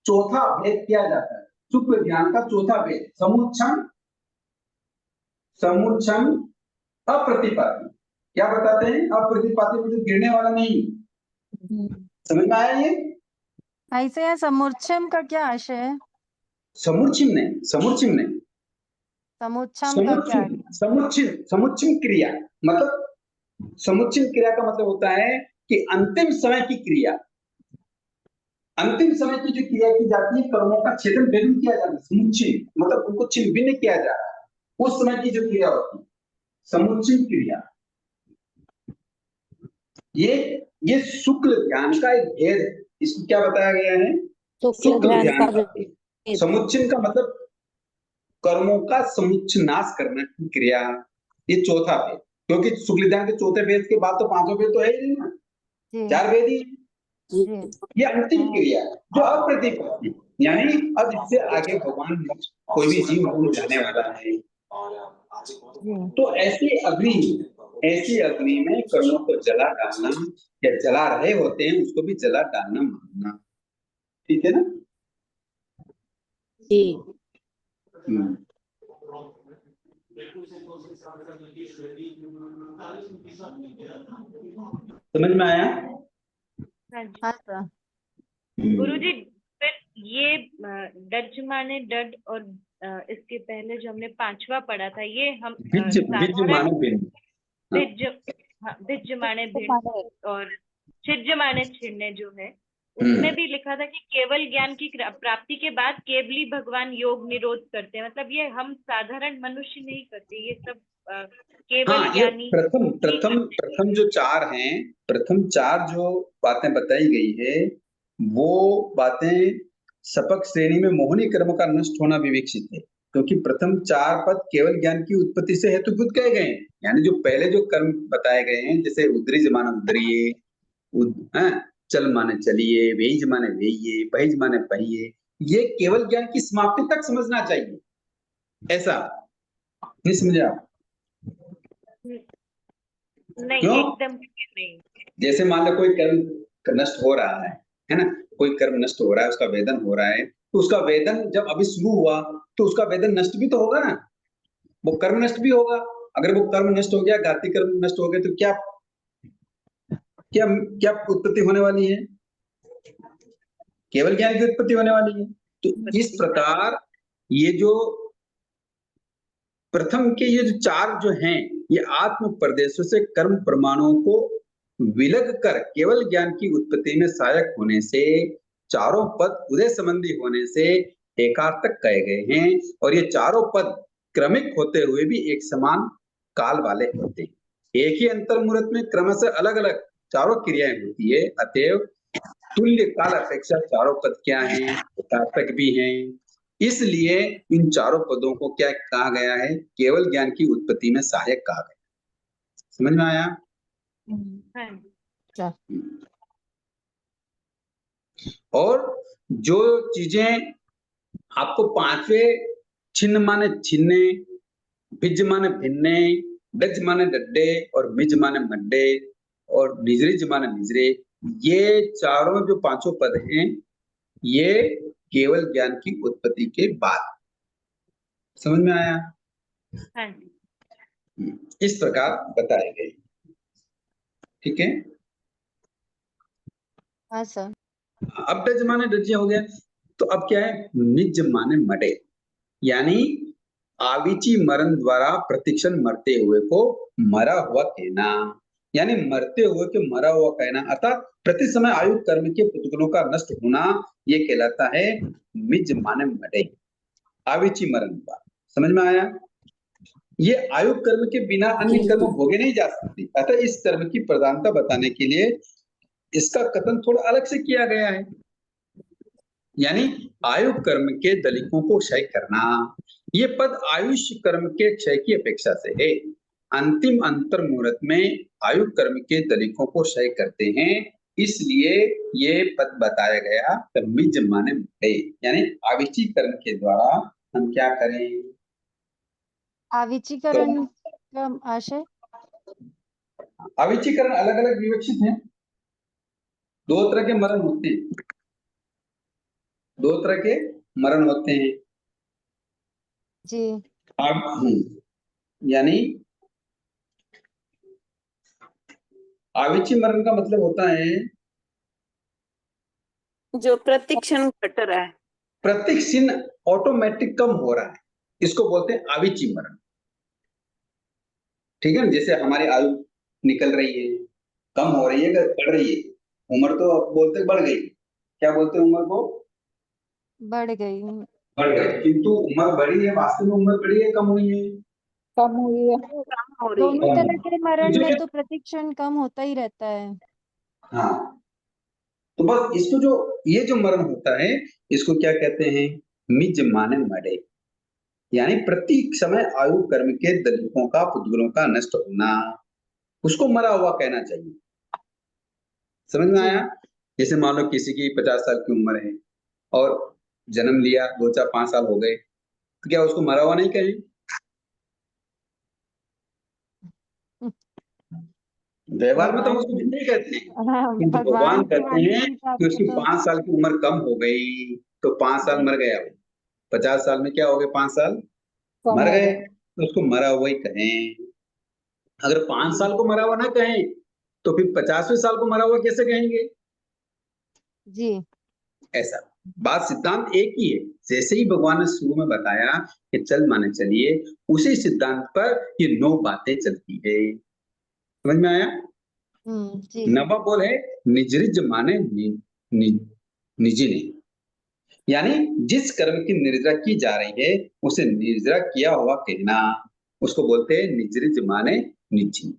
चौथा भेद किया जाता है। शुक्ल ध्यान का चौथा भेद समुच्छम, समुच्छम अप्रतिपाती, क्या बताते हैं, अप्रतिपाती मतलब गिरने वाला नहीं। समझ में आया ये, ऐसे यहाँ समूर्छम का क्या आशय है? समुच्चिम नहीं, समुच्चिम नहीं, समुच्छम का क्या समुच्चिम, आशय? समुच्चिम, समुच्चिम क्रिया, मतलब समुच्चिम क्रिया का मतलब होता है कि अंतिम समय की क्रिया, अंतिम समय की जो क्रिया की जाती है, कर्मों का छेदन भेदन किया जाता है, समुच्चिम मतलब उनको छिन्न भिन्न किया जा रहा है, उस समय की जो क्रिया होती है समुच्चिम क्रिया। ये शुक्ल ध्यान का एक भेद है, इसको क्या बताया गया है, शुक्ल शुक्ल ध्यान ध्यान का का भेद। समुच्चय का मतलब कर्मों का समुच्चय नाश करने की क्रिया, ये चौथा भेद। क्योंकि शुक्ल ध्यान के चौथे भेद के बाद तो पांचों भेद तो है ही नहीं ना, जी 4 भेद ही हैं। जी जी ये अंतिम क्रिया है, जो अप्रतिपत्ति, यानी अब इससे आगे भगवान मोक्ष कोई भी जीव नहीं जाने वाला है। जी तो ऐसी अग्नि में कर्मों को जला डालना या जला रहे होते हैं उसको भी जला डालना मानना, ठीक है ना। जी हम्म। समझ में आया, हाँ जी हाँ सर। गुरुजी फिर ये डज माने डड और इसके पहले जो हमने पांचवा पढ़ा था ये हम बिज बिज माने भिन्न। हाँ। भिज, हाँ, भिज माने भिन्न और छिज माने छिड़ने जो है उसमें भी लिखा था कि केवल ज्ञान की प्राप्ति के बाद केवली भगवान योग निरोध करते हैं, मतलब ये हम साधारण मनुष्य नहीं करते, ये सब केवल हाँ, ये ज्ञानी प्रथम जो चार हैं, प्रथम चार जो बातें बताई गई है वो बातें सपक श्रेणी में मोहनी कर्म का नष्ट होना विवेक्षित है, क्योंकि प्रथम चार पद केवल ज्ञान की उत्पत्ति से हेतुभूत कहे गए हैं। यानी जो पहले जो कर्म बताए गए हैं, जैसे उद्रिज माने उद्रिये, चल माने चलिए, वेज माने वेइये, पहिज माने पहिए, ये केवल ज्ञान की समाप्ति तक समझना चाहिए। ऐसा नहीं समझे आप? नहीं, क्यों? एकदम नहीं। जैसे मान लो कोई कर्म नष्ट हो रहा है ना, कोई कर्म नष्ट हो रहा है, उसका वेदन हो रहा है, तो उसका वेदन जब अभी शुरू हुआ तो उसका वेदन नष्ट भी तो होगा ना, वो कर्म नष्ट भी होगा। अगर वो कर्म नष्ट हो गया, घाती कर्म नष्ट हो गए, तो क्या क्या क्या उत्पत्ति होने वाली है? केवल ज्ञान की उत्पत्ति होने वाली है। तो इस प्रकार ये जो प्रथम के ये जो चार जो हैं, ये आत्म प्रदेशों से कर्म प्रमाणों को विलग कर केवल ज्ञान की उत्पत्ति में सहायक होने से, चारों पद उदय संबंधी होने से एकार्थक कहे गए हैं, और ये चारों पद क्रमिक होते हुए भी एक समान काल वाले होते हैं। एक ही अंतर मुहूर्त में क्रमशः अलग अलग चारों क्रियाएं होती है, अतएव तुल्य काल अपेक्षा चारों पद क्या हैं? एकार्थक भी हैं। इसलिए इन चारों पदों को क्या कहा गया है? केवल ज्ञान की उत्पत्ति में सहायक कहा गया। समझ में आया? हाँ। और जो चीजें आपको पांचवें छिन्न माने छिन्ने, भिज माने भिन्ने, डज माने डड्डे और मिज माने मड्डे और निजरिज माने निजरे, ये चारों जो पांचों पद हैं ये केवल ज्ञान की उत्पत्ति के बाद। समझ में आया? हाँ। इस प्रकार बताए गए। ठीक है। हाँ सर। अब डज माने डजे हो गया, तो अब क्या है? निज माने मडे, यानी आविची मरण द्वारा प्रतिक्षण मरते हुए को मरा हुआ कहना, यानी मरते हुए के मरा हुआ कहना, अर्थात प्रति समय आयु कर्म के पुतगुणों का नष्ट होना, ये कहलाता है मिज माने मडे, आविची मरण द्वारा। समझ में आया? ये आयु कर्म के बिना अन्य कर्म भोगे नहीं जा सकती, अतः इस कर्म की प्रधानता बताने के लिए इसका कथन थोड़ा अलग से किया गया है। यानी आयु कर्म के दलिकों को क्षय करना, ये पद आयुष्य कर्म के क्षय की अपेक्षा से है। अंतिम अंतर मुहूर्त में आयु कर्म के दलिकों को क्षय करते हैं, इसलिए ये पद बताया गया मिज माने मडे, यानी आविचीकरण के द्वारा हम क्या करें? आविचीकरण का आशय? आविचीकरण अलग अलग विवक्षित हैं। दो तरह के मरण होते हैं, दो तरह के मरण होते हैं जी। यानी आविची मरण का मतलब होता है जो प्रतिक्षण घट रहा है, प्रतिक्षण ऑटोमेटिक कम हो रहा है, इसको बोलते हैं आविची मरण। ठीक है ना? जैसे हमारी आयु निकल रही है, कम हो रही है, बढ़ रही है, उम्र तो बोलते बढ़ गई, क्या बोलते हैं उम्र को? बढ़ गई। बढ़ गई, किंतु उम्र बढ़ी है, वास्तव में उम्र बढ़ी है कम हुई है? कम हुई है, कम हो रही है। दोनों तरह के मरण में तो प्रतिक्षण कम होता ही रहता है। हाँ, तो बस इसको जो ये जो मरण होता है इसको क्या कहते हैं? मिज माने मडे, यानी प्रति समय आयु कर्म के दलिकों का पुद्गलों का नष्ट होना, उसको मरा हुआ कहना चाहिए। समझ में आया? जैसे मान लो किसी की 50 साल की उम्र है और जन्म लिया, 2-4-5 साल हो गए, तो क्या उसको मरा हुआ नहीं कहें? व्यवहार में तो हम उसको जिंदा ही कहते हैं, किंतु भगवान कहते हैं कि उसकी 5 साल की उम्र कम हो गई तो 5 साल मर गया वो। 50 साल में क्या हो गए? 5 साल मर गए, तो उसको मरा हुआ ही कहें। अगर 5 साल को मरा हुआ ना कहें तो फिर 50वें साल को मरा हुआ कैसे कहेंगे? जी। ऐसा बात सिद्धांत एक ही है। जैसे ही भगवान ने शुरू में बताया कि चल माने चलिए, उसी सिद्धांत पर ये 9 बातें चलती है। समझ में आया? जी। नवा बोल है निजरिज माने निजी नहीं, यानी जिस कर्म की निर्जरा की जा रही है उसे निर्जरा किया हुआ कहना, उसको बोलते हैं निजरिज माने निजी।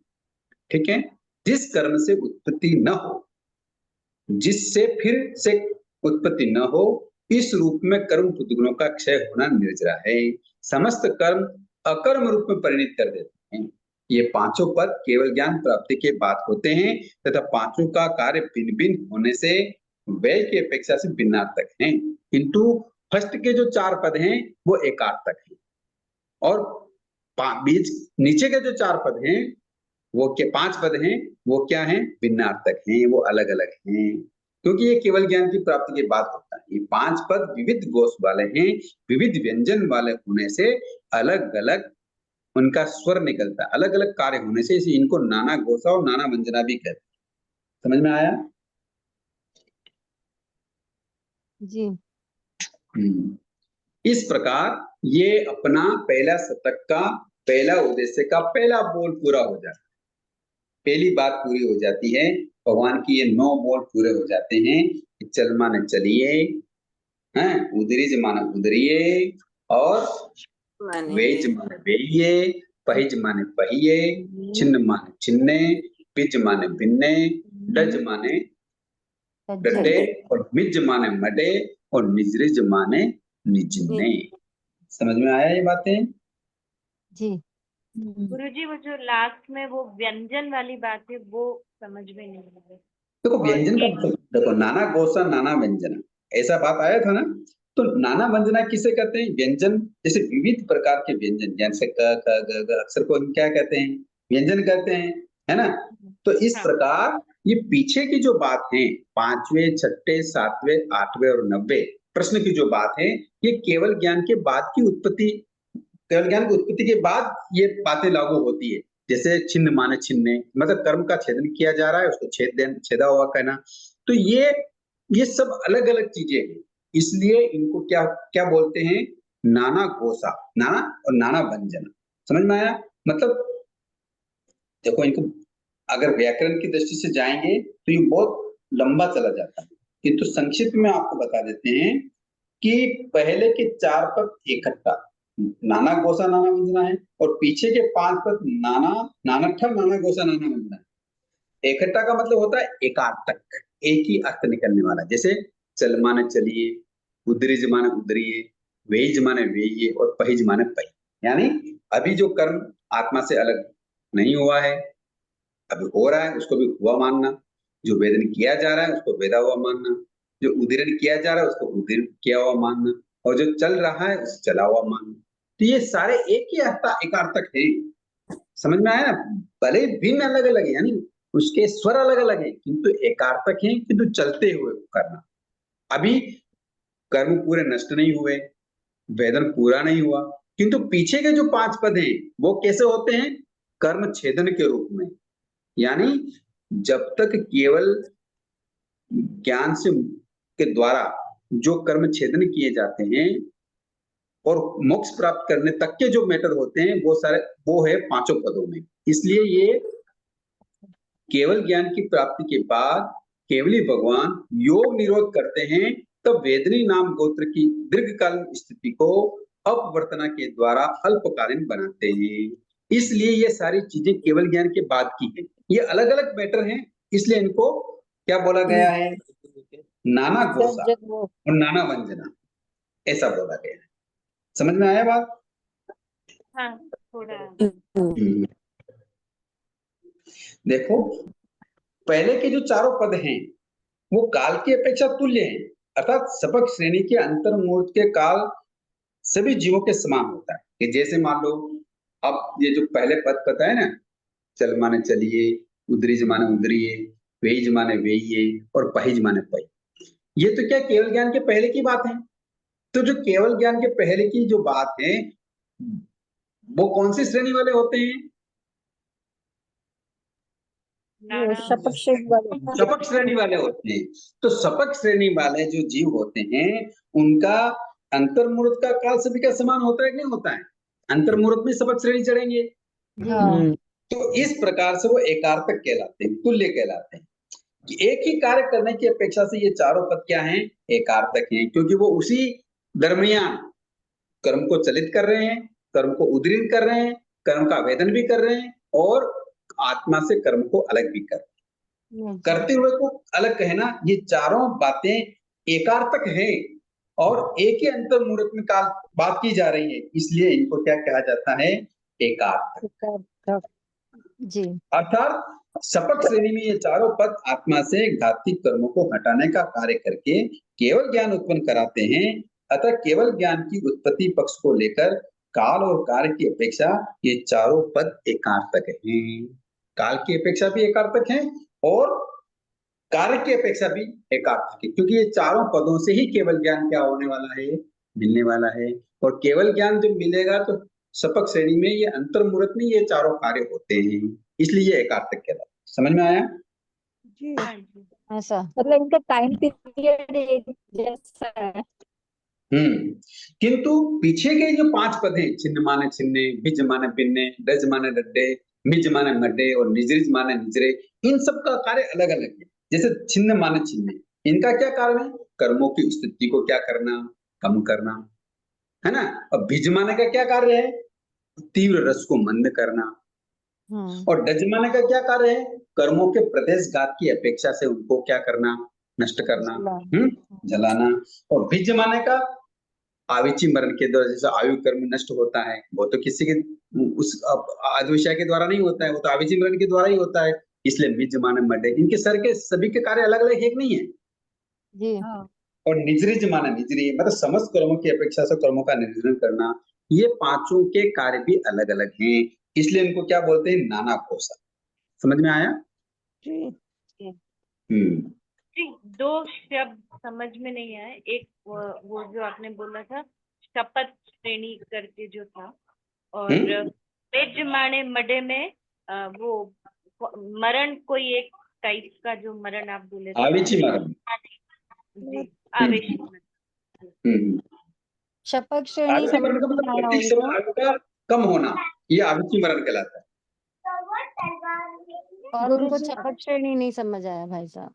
ठीक है? जिस कर्म से उत्पत्ति न हो, जिससे फिर से उत्पत्ति न हो, इस रूप में कर्म गुणों का क्षय होना निर्जरा है। समस्त कर्म अकर्म रूप में परिणित कर देते हैं। ये पांचों पद केवल ज्ञान प्राप्ति के बाद होते हैं तथा पांचों का कार्य भिन्न भिन्न होने से व्यय की अपेक्षा से भिन्नार्थक हैं। किंतु फर्स्ट के जो 4 पद हैं वो एकार्थक हैं, और बीच नीचे के जो 4 पद हैं वो के 5 पद हैं वो क्या हैं? भिन्नार्थक हैं, वो अलग अलग हैं, क्योंकि ये केवल ज्ञान की प्राप्ति के बाद होता है। ये 5 पद विविध गोष वाले हैं, विविध व्यंजन वाले होने से अलग अलग उनका स्वर निकलता है, अलग अलग कार्य होने से इसे इनको नाना गोसा और नाना व्यंजना भी कहते हैं। समझ में आया? जी। इस प्रकार ये अपना पहला शतक का पहला उद्देश्य का पहला बोल पूरा हो जाता है, पहली बात पूरी हो जाती है। भगवान की ये 9 बोल पूरे हो जाते हैं कि चल माने चलिए, हैं, उदरीज माने उदरिए, और वेज माने वेइये, पहिज माने पहिए, छिन्न माने छिन्ने, पिज माने भिन्ने, डज माने डटे, और मिज माने मडे, और निजरिज माने निजने। समझ में आया ये बातें? जी। गुरुजी वो जो लास्ट में वो व्यंजन वाली बात है वो समझ में नहीं आ रही। देखो व्यंजन का मतलब देखो, नाना गोसा नाना व्यंजना, ऐसा बात आया था ना। तो नाना व्यंजना किसे कहते हैं? व्यंजन, जैसे विविध प्रकार के व्यंजन, जैसे क ख ग घ अक्षर को हम क्या कहते हैं? व्यंजन कहते हैं, है ना? तो इस प्रकार ये पीछे की जो बात है, 5वें, 6ठे, 7वें, 8वें और 90 प्रश्न की जो बात है, ये केवल ज्ञान के बाद की उत्पत्ति, केवल ज्ञान की उत्पत्ति के बाद ये बातें लागू होती है। जैसे छिन्न माने छिन्ने, मतलब कर्म का छेदन किया जा रहा है, उसको छेदा हुआ कहना। तो ये सब अलग अलग चीजें हैं, इसलिए इनको क्या क्या बोलते हैं? नाना गोसा, नाना और नाना व्यंजना। समझ में आया? मतलब देखो, इनको अगर व्याकरण की दृष्टि से जाएंगे तो ये बहुत लंबा चला जाता है, किंतु संक्षिप्त में आपको बता देते हैं कि पहले के 4 पद इकट्ठा नाना गोसा नाना व्यंजना है, और पीछे के 5 पद नाना नानाठम नाना गोसा नाना व्यंजना है। इकट्ठा का मतलब होता है एकार्थक, एक ही अर्थ निकलने वाला। जैसे चल माने चलिए, उदरिज माने उदरिए, वेज माने वेइये, और पहिज माने पहिए। यानी अभी जो कर्म आत्मा से अलग नहीं हुआ है, अभी हो रहा है, उसको भी हुआ मानना। जो वेदन किया जा रहा है उसको वेदा हुआ मानना, जो उदीरण किया जा रहा है उसको उदीर्ण किया हुआ मानना, और जो चल रहा है उसे चला हुआ मानना। तो ये सारे एक ही एकार्थक है। समझ में आया ना? भले भिन्न अलग अलग है, यानी उसके स्वर अलग अलग है, किंतु एकार्थक है, किंतु चलते हुए करना। अभी कर्म पूरे नष्ट नहीं हुए, वेदन पूरा नहीं हुआ, किंतु पीछे के जो 5 पद हैं वो कैसे होते हैं? कर्म छेदन के रूप में। यानी जब तक केवल ज्ञान से के द्वारा जो कर्म छेदन किए जाते हैं और मोक्ष प्राप्त करने तक के जो मैटर होते हैं वो है 5 पदों में। इसलिए ये केवल ज्ञान की प्राप्ति के बाद केवली भगवान योग निरोध करते हैं, तब वेदनी नाम गोत्र की दीर्घकालीन स्थिति को अपवर्तना के द्वारा अल्पकालीन बनाते हैं। इसलिए ये सारी चीजें केवल ज्ञान के बाद की है। ये अलग अलग मैटर हैं, इसलिए इनको क्या बोला गया है? नाना गोसा और नाना व्यंजना, ऐसा बोला गया है। समझ में आया बात? हाँ, थोड़ा। देखो, पहले के जो 4 पद हैं वो काल की अपेक्षा तुल्य हैं, अर्थात सबक श्रेणी के अंतर मुहूर्त के काल सभी जीवों के समान होता है। कि जैसे मान लो, अब ये जो पहले पद पता है ना, चल माने चलिए, उदरिज माने उदरिए, वेइज माने वेइये, और पहिज माने पहिए, ये तो क्या केवल ज्ञान के पहले की बात है। तो जो केवल ज्ञान के पहले की जो बात है वो कौन सी श्रेणी वाले होते हैं? वो शपथ श्रेणी वाले सपक श्रेणी वाले होते हैं। तो सपक श्रेणी वाले जो जीव होते हैं उनका अंतर्मुहूर्त का काल सभी का समान होता है कि नहीं होता है? अंतर्मुहूर्त में सपक श्रेणी चढ़ेंगे। हाँ तो इस प्रकार से वो एकार्थक कहलाते हैं, तुल्य कहलाते हैं कि एक ही कार्य करने की अपेक्षा से ये चारों पद क्या हैं? एकार्थक हैं, क्योंकि वो उसी दरमियान कर्म को चलित कर रहे हैं, कर्म को उद्धृत कर रहे हैं, कर्म का वेदन भी कर रहे हैं और आत्मा से कर्म को अलग भी कर रहे हैं। करते हुए को अलग कहना, ये चारों बातें एकार्थक हैं और एक ही अंतर्मुहूर्त में काल बात की जा रही है, इसलिए इनको क्या कहा जाता है? एकार्थक। जी। अर्थात सपक श्रेणी में ये चारों पद आत्मा से घातक कर्मों को हटाने का कार्य करके केवल ज्ञान उत्पन्न कराते हैं। अतः केवल ज्ञान की उत्पत्ति पक्ष को लेकर काल और कार्य की अपेक्षा ये चारों पद एकार्थक हैं। काल की अपेक्षा भी एकार्थक हैं और कार्य की अपेक्षा भी एकार्थक है, क्योंकि ये चारों पदों से ही केवल ज्ञान क्या होने वाला है? मिलने वाला है। और केवल ज्ञान जब मिलेगा तो सपक श्रेणी में ये अंतर्मुहूर्त में ये चारों कार्य होते हैं, इसलिए ये एकार्थक कहलाता है। समझ में आया? जी ऐसा मतलब इनका टाइम पीरियड एक जैसा है। किंतु पीछे के जो 5 पद हैं, छिन्न माने छिन्ने, बिज माने बिन्ने, डज माने डड्डे, मिज माने मड्डे और निजरिज माने निजरे, इन सब का कार्य अलग अलग है। जैसे छिन्न माने छिन्ने, इनका क्या कार्य है? कर्मों की स्थिति को क्या करना? कम करना, है ना। और बिज माने का क्या कार्य है? तीव्र रस को मंद करना। और डज माने का क्या कार्य है? कर्मों के प्रदेशघात की अपेक्षा से उनको क्या करना? नष्ट करना, जलाना। और भिज माने का आविची मरण के द्वारा, जैसे आयु कर्म नष्ट होता है, वो तो किसी के उस आदिविषय के द्वारा नहीं होता है, वो तो आविची मरण के द्वारा ही होता है, इसलिए मिज माने मड्डे। इनके सर के सभी के कार्य अलग अलग एक नहीं है जी। और निजरिज माने निजरी, मतलब समस्त कर्मों की अपेक्षा से कर्मों का निर्जन करना। ये पांचों के कार्य भी अलग अलग हैं, इसलिए इनको क्या बोलते हैं? नाना कोसा। समझ में आया? जी जी, 2 शब्द समझ में नहीं आए। एक वो जो आपने बोला था शपथ श्रेणी करके जो था, और वेज माने मडे में वो मरण, कोई एक टाइप का जो मरण आप बोले थे, आविची मरण। जी, आवेश मरण। शपथ श्रेणी आविची समझ मरण का में मतलब आया प्रत्येक समय आयु का कम होना, ये आविची मरण कहलाता है। और उनको शपथ श्रेणी नहीं समझ आया भाई साहब।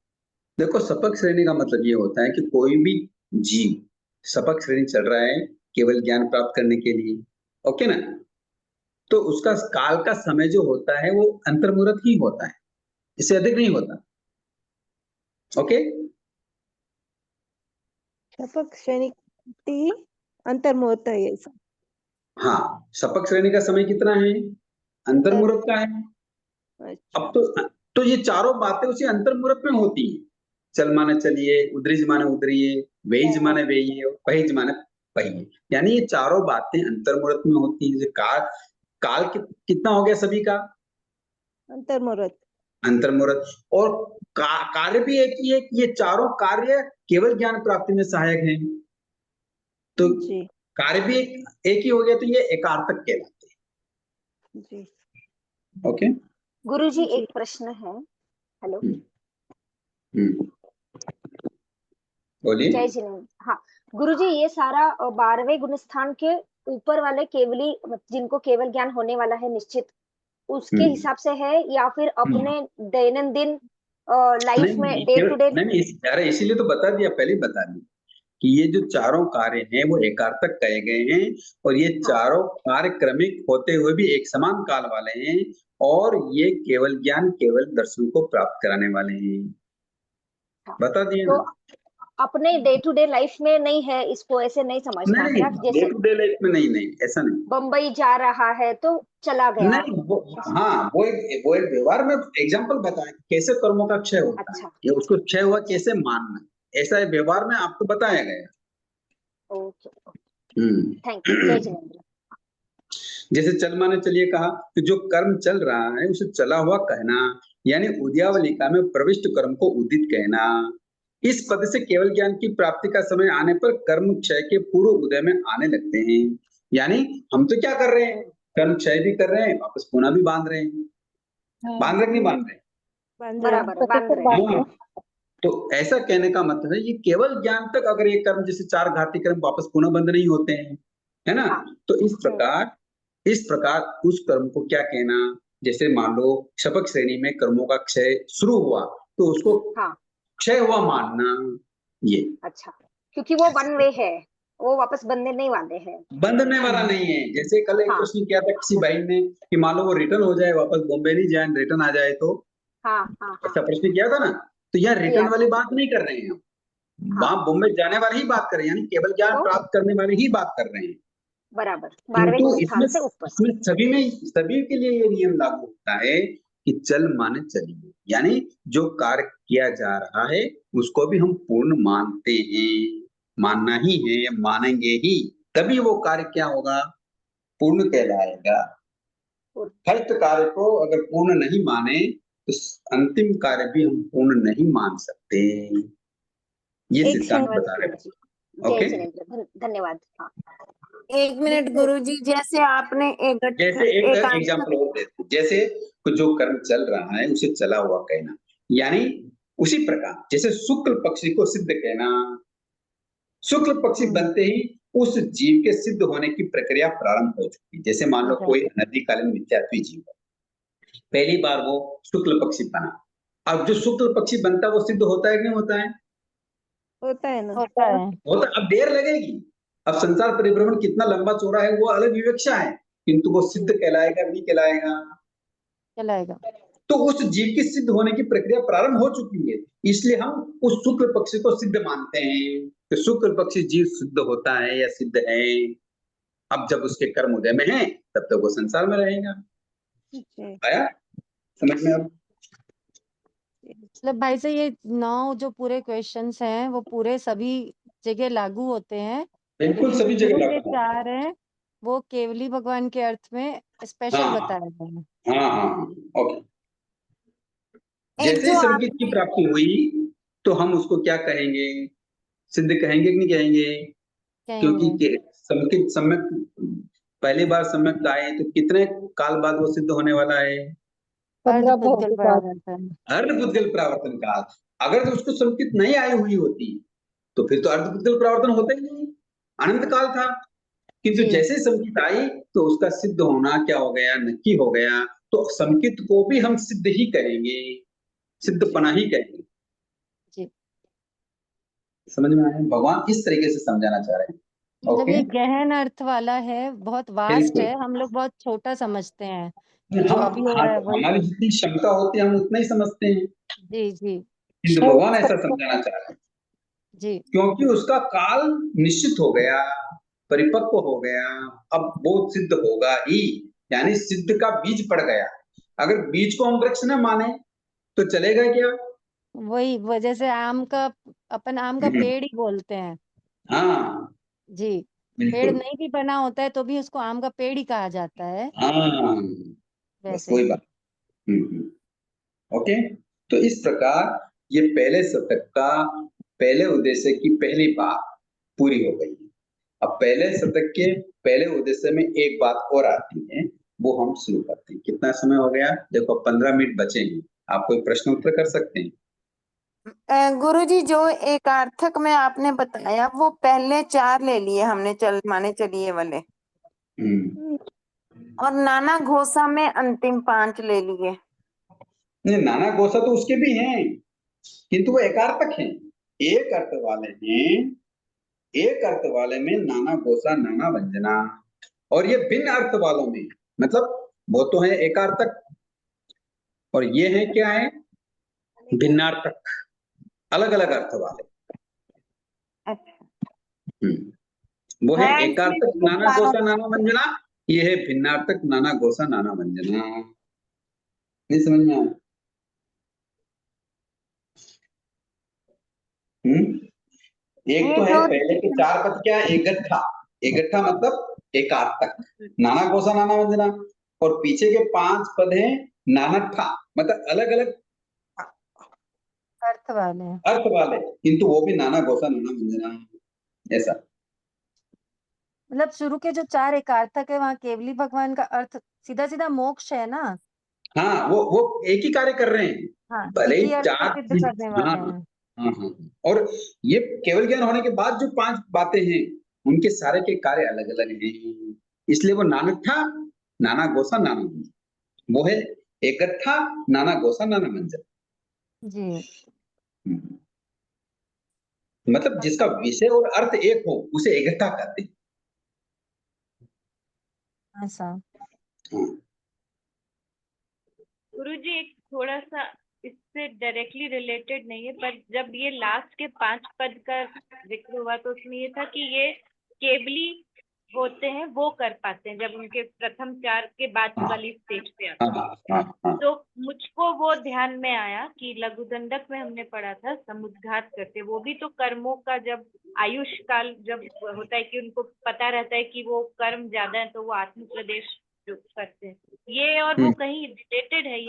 देखो, सपक श्रेणी का मतलब ये होता है कि कोई भी जीव सपक श्रेणी चल रहा है केवल ज्ञान प्राप्त करने के लिए, ओके ना, तो उसका काल का समय जो होता है वो अंतर्मुहूर्त ही होता है, इससे अधिक नहीं होता। ओके, शपथ श्रेणी अंतर्मुहूर्त है ये सब। हाँ, सपक श्रेणी का समय कितना है? अंतर्मुहूर्त का है। अच्छा। अब तो ये चारों बातें उसी अंतर्मुहूर्त में होती हैं। चल माने चलिए, उद्रिज माने उद्रिये, वेज माने वेइये और पहिज माने पहिये, यानी ये चारों बातें अंतर्मुहूर्त में होती है। काल कितना हो गया सभी का? अंतर्मुहूर्त। अंतर्मुहूर्त। और कार्य भी एक ही है कि ये चारों कार्य केवल ज्ञान प्राप्ति में सहायक हैं, तो कार्य भी एक ही हो गया, तो ये एकार्थक कहलाते हैं। जी ओके गुरुजी, एक प्रश्न है। हेलो, बोलिए। जय जिनेन्द्र। हाँ गुरुजी, ये सारा 12वें गुण स्थान के ऊपर वाले केवली, जिनको केवल ज्ञान होने वाला है निश्चित, उसके हिसाब से है या फिर अपने दैनंदिन लाइफ में डे टू डे? नहीं, अरे इसीलिए तो बता दिया, पहले ही बता दिया कि ये जो चारों कार्य हैं वो एकार्थक कहे गए हैं और ये चारों कार्य क्रमिक होते हुए भी एक समान काल वाले हैं और ये केवल ज्ञान, केवल दर्शन को प्राप्त कराने वाले हैं। बता दिए तो ना। अपने डे टू डे लाइफ में नहीं है, इसको ऐसे नहीं समझना नहीं, क्या? डे जैसे टू डे लाइफ में नहीं, ऐसा नहीं। बम्बई जा रहा है तो चला गया। नहीं, वो एक व्यवहार में एग्जाम्पल बताएं कैसे कर्मों का क्षय होता है, ये उसको क्षय हुआ कैसे मानना, ऐसा व्यवहार में आपको बताया गया। Okay, thank you. जय जिनेन्द्र। जैसे चल माने चलिए कहा कि जो कर्म चल रहा है उसे चला हुआ कहना, यानी उद्यावलिका में प्रविष्ट कर्म को उदित कहना। इस पद से केवल ज्ञान की प्राप्ति का समय आने पर कर्म क्षय के पूर्व उदय में आने लगते हैं। यानी हम तो क्या कर रहे हैं? कर्म क्षय भी कर रहे हैं, वापस पुनः भी बांध रहे हैं। बांध रहे नहीं बांध रहे? बराबर है, बांध रहे हैं। हाँ, तो ऐसा कहने का मतलब है ये केवल ज्ञान तक अगर ये कर्म जैसे चार घाती कर्म वापस पुनः बंद नहीं होते हैं, है ना? हाँ। तो इस प्रकार उस कर्म को क्या कहना, जैसे मान लो शपथ श्रेणी में कर्मों का क्षय शुरू हुआ तो उसको हाँ। क्षय हुआ मानना, ये अच्छा, क्योंकि वो वन वे है, वो वापस बंधने नहीं वाले हैं। बंधने वाला नहीं है। जैसे कल एक हाँ। प्रश्न किया था किसी भाई ने कि मान लो वो रिटर्न हो जाए, वापस बॉम्बे नहीं जाए, रिटर्न आ जाए तो, हाँ हाँ हाँ ऐसा प्रश्न किया था ना। तो यहाँ रिटर्न याद वाली है। बात नहीं कर रहे हैं हम, हाँ। वहां बॉम्बे जाने वाली ही बात कर रहे हैं, यानी केवल ज्ञान तो प्राप्त करने वाली ही बात कर रहे हैं। बराबर 12वें किंतु गुण इसमें स्थान से ऊपर। इसमें सभी के लिए ये नियम लागू होता है कि चल माने चलिए, यानी जो कार्य किया जा रहा है उसको भी हम पूर्ण मानते हैं, मानना ही है, मानेंगे ही, तभी वो कार्य क्या होगा, पूर्ण कहलाएगा। फर्स्ट कार्य को अगर पूर्ण नहीं माने तो अंतिम कार्य भी हम पूर्ण नहीं मान सकते, ये एक सिद्धांत सेकंड बता रहे हैं। जय ओके, जिनेंद्र, धन्यवाद। हाँ। एक मिनट गुरुजी, जैसे आपने जैसे एक एक एग्जांपल और देते हैं, जैसे जो कर्म चल रहा है उसे चला हुआ कहना, यानी उसी प्रकार जैसे शुक्ल पक्षी को सिद्ध कहना, शुक्ल पक्षी बनते ही उस जीव के सिद्ध होने की प्रक्रिया प्रारंभ हो चुकी है। जैसे मान लो कोई अनधिकालीन मिथ्यात्वी जीव है, पहली बार वो शुक्ल पक्षी बना, अब जो शुक्ल पक्षी बनता है वो सिद्ध होता है कि नहीं होता है? होता है ना। होता, अब देर लगेगी। अब संसार परिभ्रमण कितना लंबा चौड़ा है वो अलग विवक्षा है, किंतु वो सिद्ध कहलाएगा नहीं कहलाएगा? तो उस जीव की सिद्ध होने की प्रक्रिया प्रारंभ हो चुकी है, इसलिए हम उस शुक्ल पक्षी को सिद्ध मानते हैं। तो शुक्ल पक्षी जीव सिद्ध होता है या सिद्ध है, अब जब उसके कर्म उदय में है तब तक वो संसार में रहेगा। आया समझ में? अब मतलब भाई से ये 9 जो पूरे क्वेश्चंस हैं वो पूरे सभी जगह लागू होते हैं, बिल्कुल लेकिन सभी जगह शुरू के लागू होता 4 हैं वो केवली भगवान के अर्थ में है। स्पेशल हाँ बताए गए हैं। हाँ हाँ हाँ, ओके। एक जैसे जो ही आप संकेत की प्राप्ति हुई तो हम उसको क्या कहेंगे, सिद्ध कहेंगे कि नहीं कहेंगे? क्योंकि कहेंगे संकेत सम्यक पहली बार सम्यक आए तो कितने काल बाद वो सिद्ध होने वाला है? अर्ध पुद्गल परावर्तन। अर्ध पुद्गल परावर्तन काल। अगर उसको संकेत नहीं आई हुई होती तो फिर तो अर्ध पुद्गल परावर्तन होता ही नहीं, अनंत काल था। किंतु जी जैसे संकेत आई तो उसका सिद्ध होना क्या हो गया, नक्की हो गया। तो संकेत को भी हम सिद्ध ही करेंगे, सिद्धपना ही कहेंगे। जी, समझ में आया? भगवान इस तरीके से समझाना चाह रहे हैं। मतलब ओके, ये गहन अर्थ वाला है, बहुत वास्ट बिल्कुल। है, हम लोग बहुत छोटा समझते हैं कि जो अभी हो हाँ, रहा है तो वही। हमारी जितनी क्षमता होती है हम उतना ही समझते हैं, जी जी किंतु भगवान ऐसा समझाना चाह रहे हैं जी क्योंकि उसका काल निश्चित हो गया, परिपक्व हो गया, अब वो सिद्ध होगा ही, यानी सिद्ध का बीज पड़ गया। अगर बीज को हम वृक्ष न माने तो चलेगा क्या? वही वजह से आम का, अपन आम का पेड़ ही बोलते हैं। हाँ जी, पेड़ बिल्कुल, नहीं भी बना होता है तो भी उसको आम का पेड़ ही कहा जाता है, हाँ बस वैसे वही ही। बात। ओके, तो इस प्रकार ये पहले शतक का पहले उद्देश्य की पहली बात पूरी हो गई है। अब पहले शतक के पहले उद्देश्य में एक बात और आती है, वो हम शुरू करते हैं। कितना समय हो गया? देखो 15 मिनट बचे हैं, आप कोई प्रश्न उत्तर कर सकते हैं। गुरुजी, जो एक अर्थक में आपने बताया वो पहले 4 ले लिए हमने, चल माने चलिए वाले, हम्म, और नाना घोषा में अंतिम 5 ले लिए। नहीं, नाना गोसा तो उसके भी हैं, किंतु वो एकार्थक हैं। एक अर्थ वाले हैं, एक अर्थ वाले में नाना गोसा नाना व्यंजना, और ये भिन्न अर्थ वालों में, मतलब वो तो है एकार्थक और ये है क्या है, भिन्नार्थक, अलग अलग अर्थ वाले। अच्छा, वो है है इसमें एकार्थक भी नाना चारों। गोसा नाना व्यंजना, ये है भिन्नार्थक नाना गोसा नाना व्यंजना। नहीं समझ में आया? एक ये तो है जो पहले के 4 पद क्या है, एकगट्ठा, एकगट्ठा मतलब एकार्थक नाना गोसा नाना व्यंजना, और पीछे के 5 पद हैं नानट्ठा, मतलब अलग अलग अर्थ वाले हैं। अर्थ वाले, किंतु वो भी नाना गोसा नाना व्यंजना, ऐसा। मतलब शुरू के जो 4 एकार्थक है वहाँ केवली भगवान का अर्थ सीधा सीधा मोक्ष है ना, हाँ, वो एक ही कार्य कर रहे हैं, हाँ, भले एक ही ही अर्थ चार सिद्ध चीज। करने हाँ वाले हाँ हैं। हाँ हाँ। और ये केवल ज्ञान होने के बाद जो 5 बातें हैं, उनके सारे के कार्य अलग अलग हैं। इसलिए वो नानक था, नाना गोसा नाना मंजर। वो है एकत्था, नाना गोसा नाना मंजर। जी। मतलब जिसका विषय और अर्थ एक हो, उसे एकत्था कहते हैं। ऐसा। हाँ। गुरुजी एक थोड़ा सा इससे डायरेक्टली रिलेटेड नहीं है, पर जब ये लास्ट के 5 पद का जिक्र हुआ तो उसमें ये था कि ये केवली होते हैं, वो कर पाते हैं जब उनके प्रथम 4 के बाद वाली स्टेज पे आते हैं। हाँ हाँ तो मुझको वो ध्यान में आया कि लघुदंडक में हमने पढ़ा था समुद्घात करते, वो भी तो कर्मों का जब आयुष काल जब होता है कि उनको पता रहता है कि वो कर्म ज्यादा है तो वो आत्म प्रदेश जो करते हैं, ये और वो कहीं रिलेटेड है,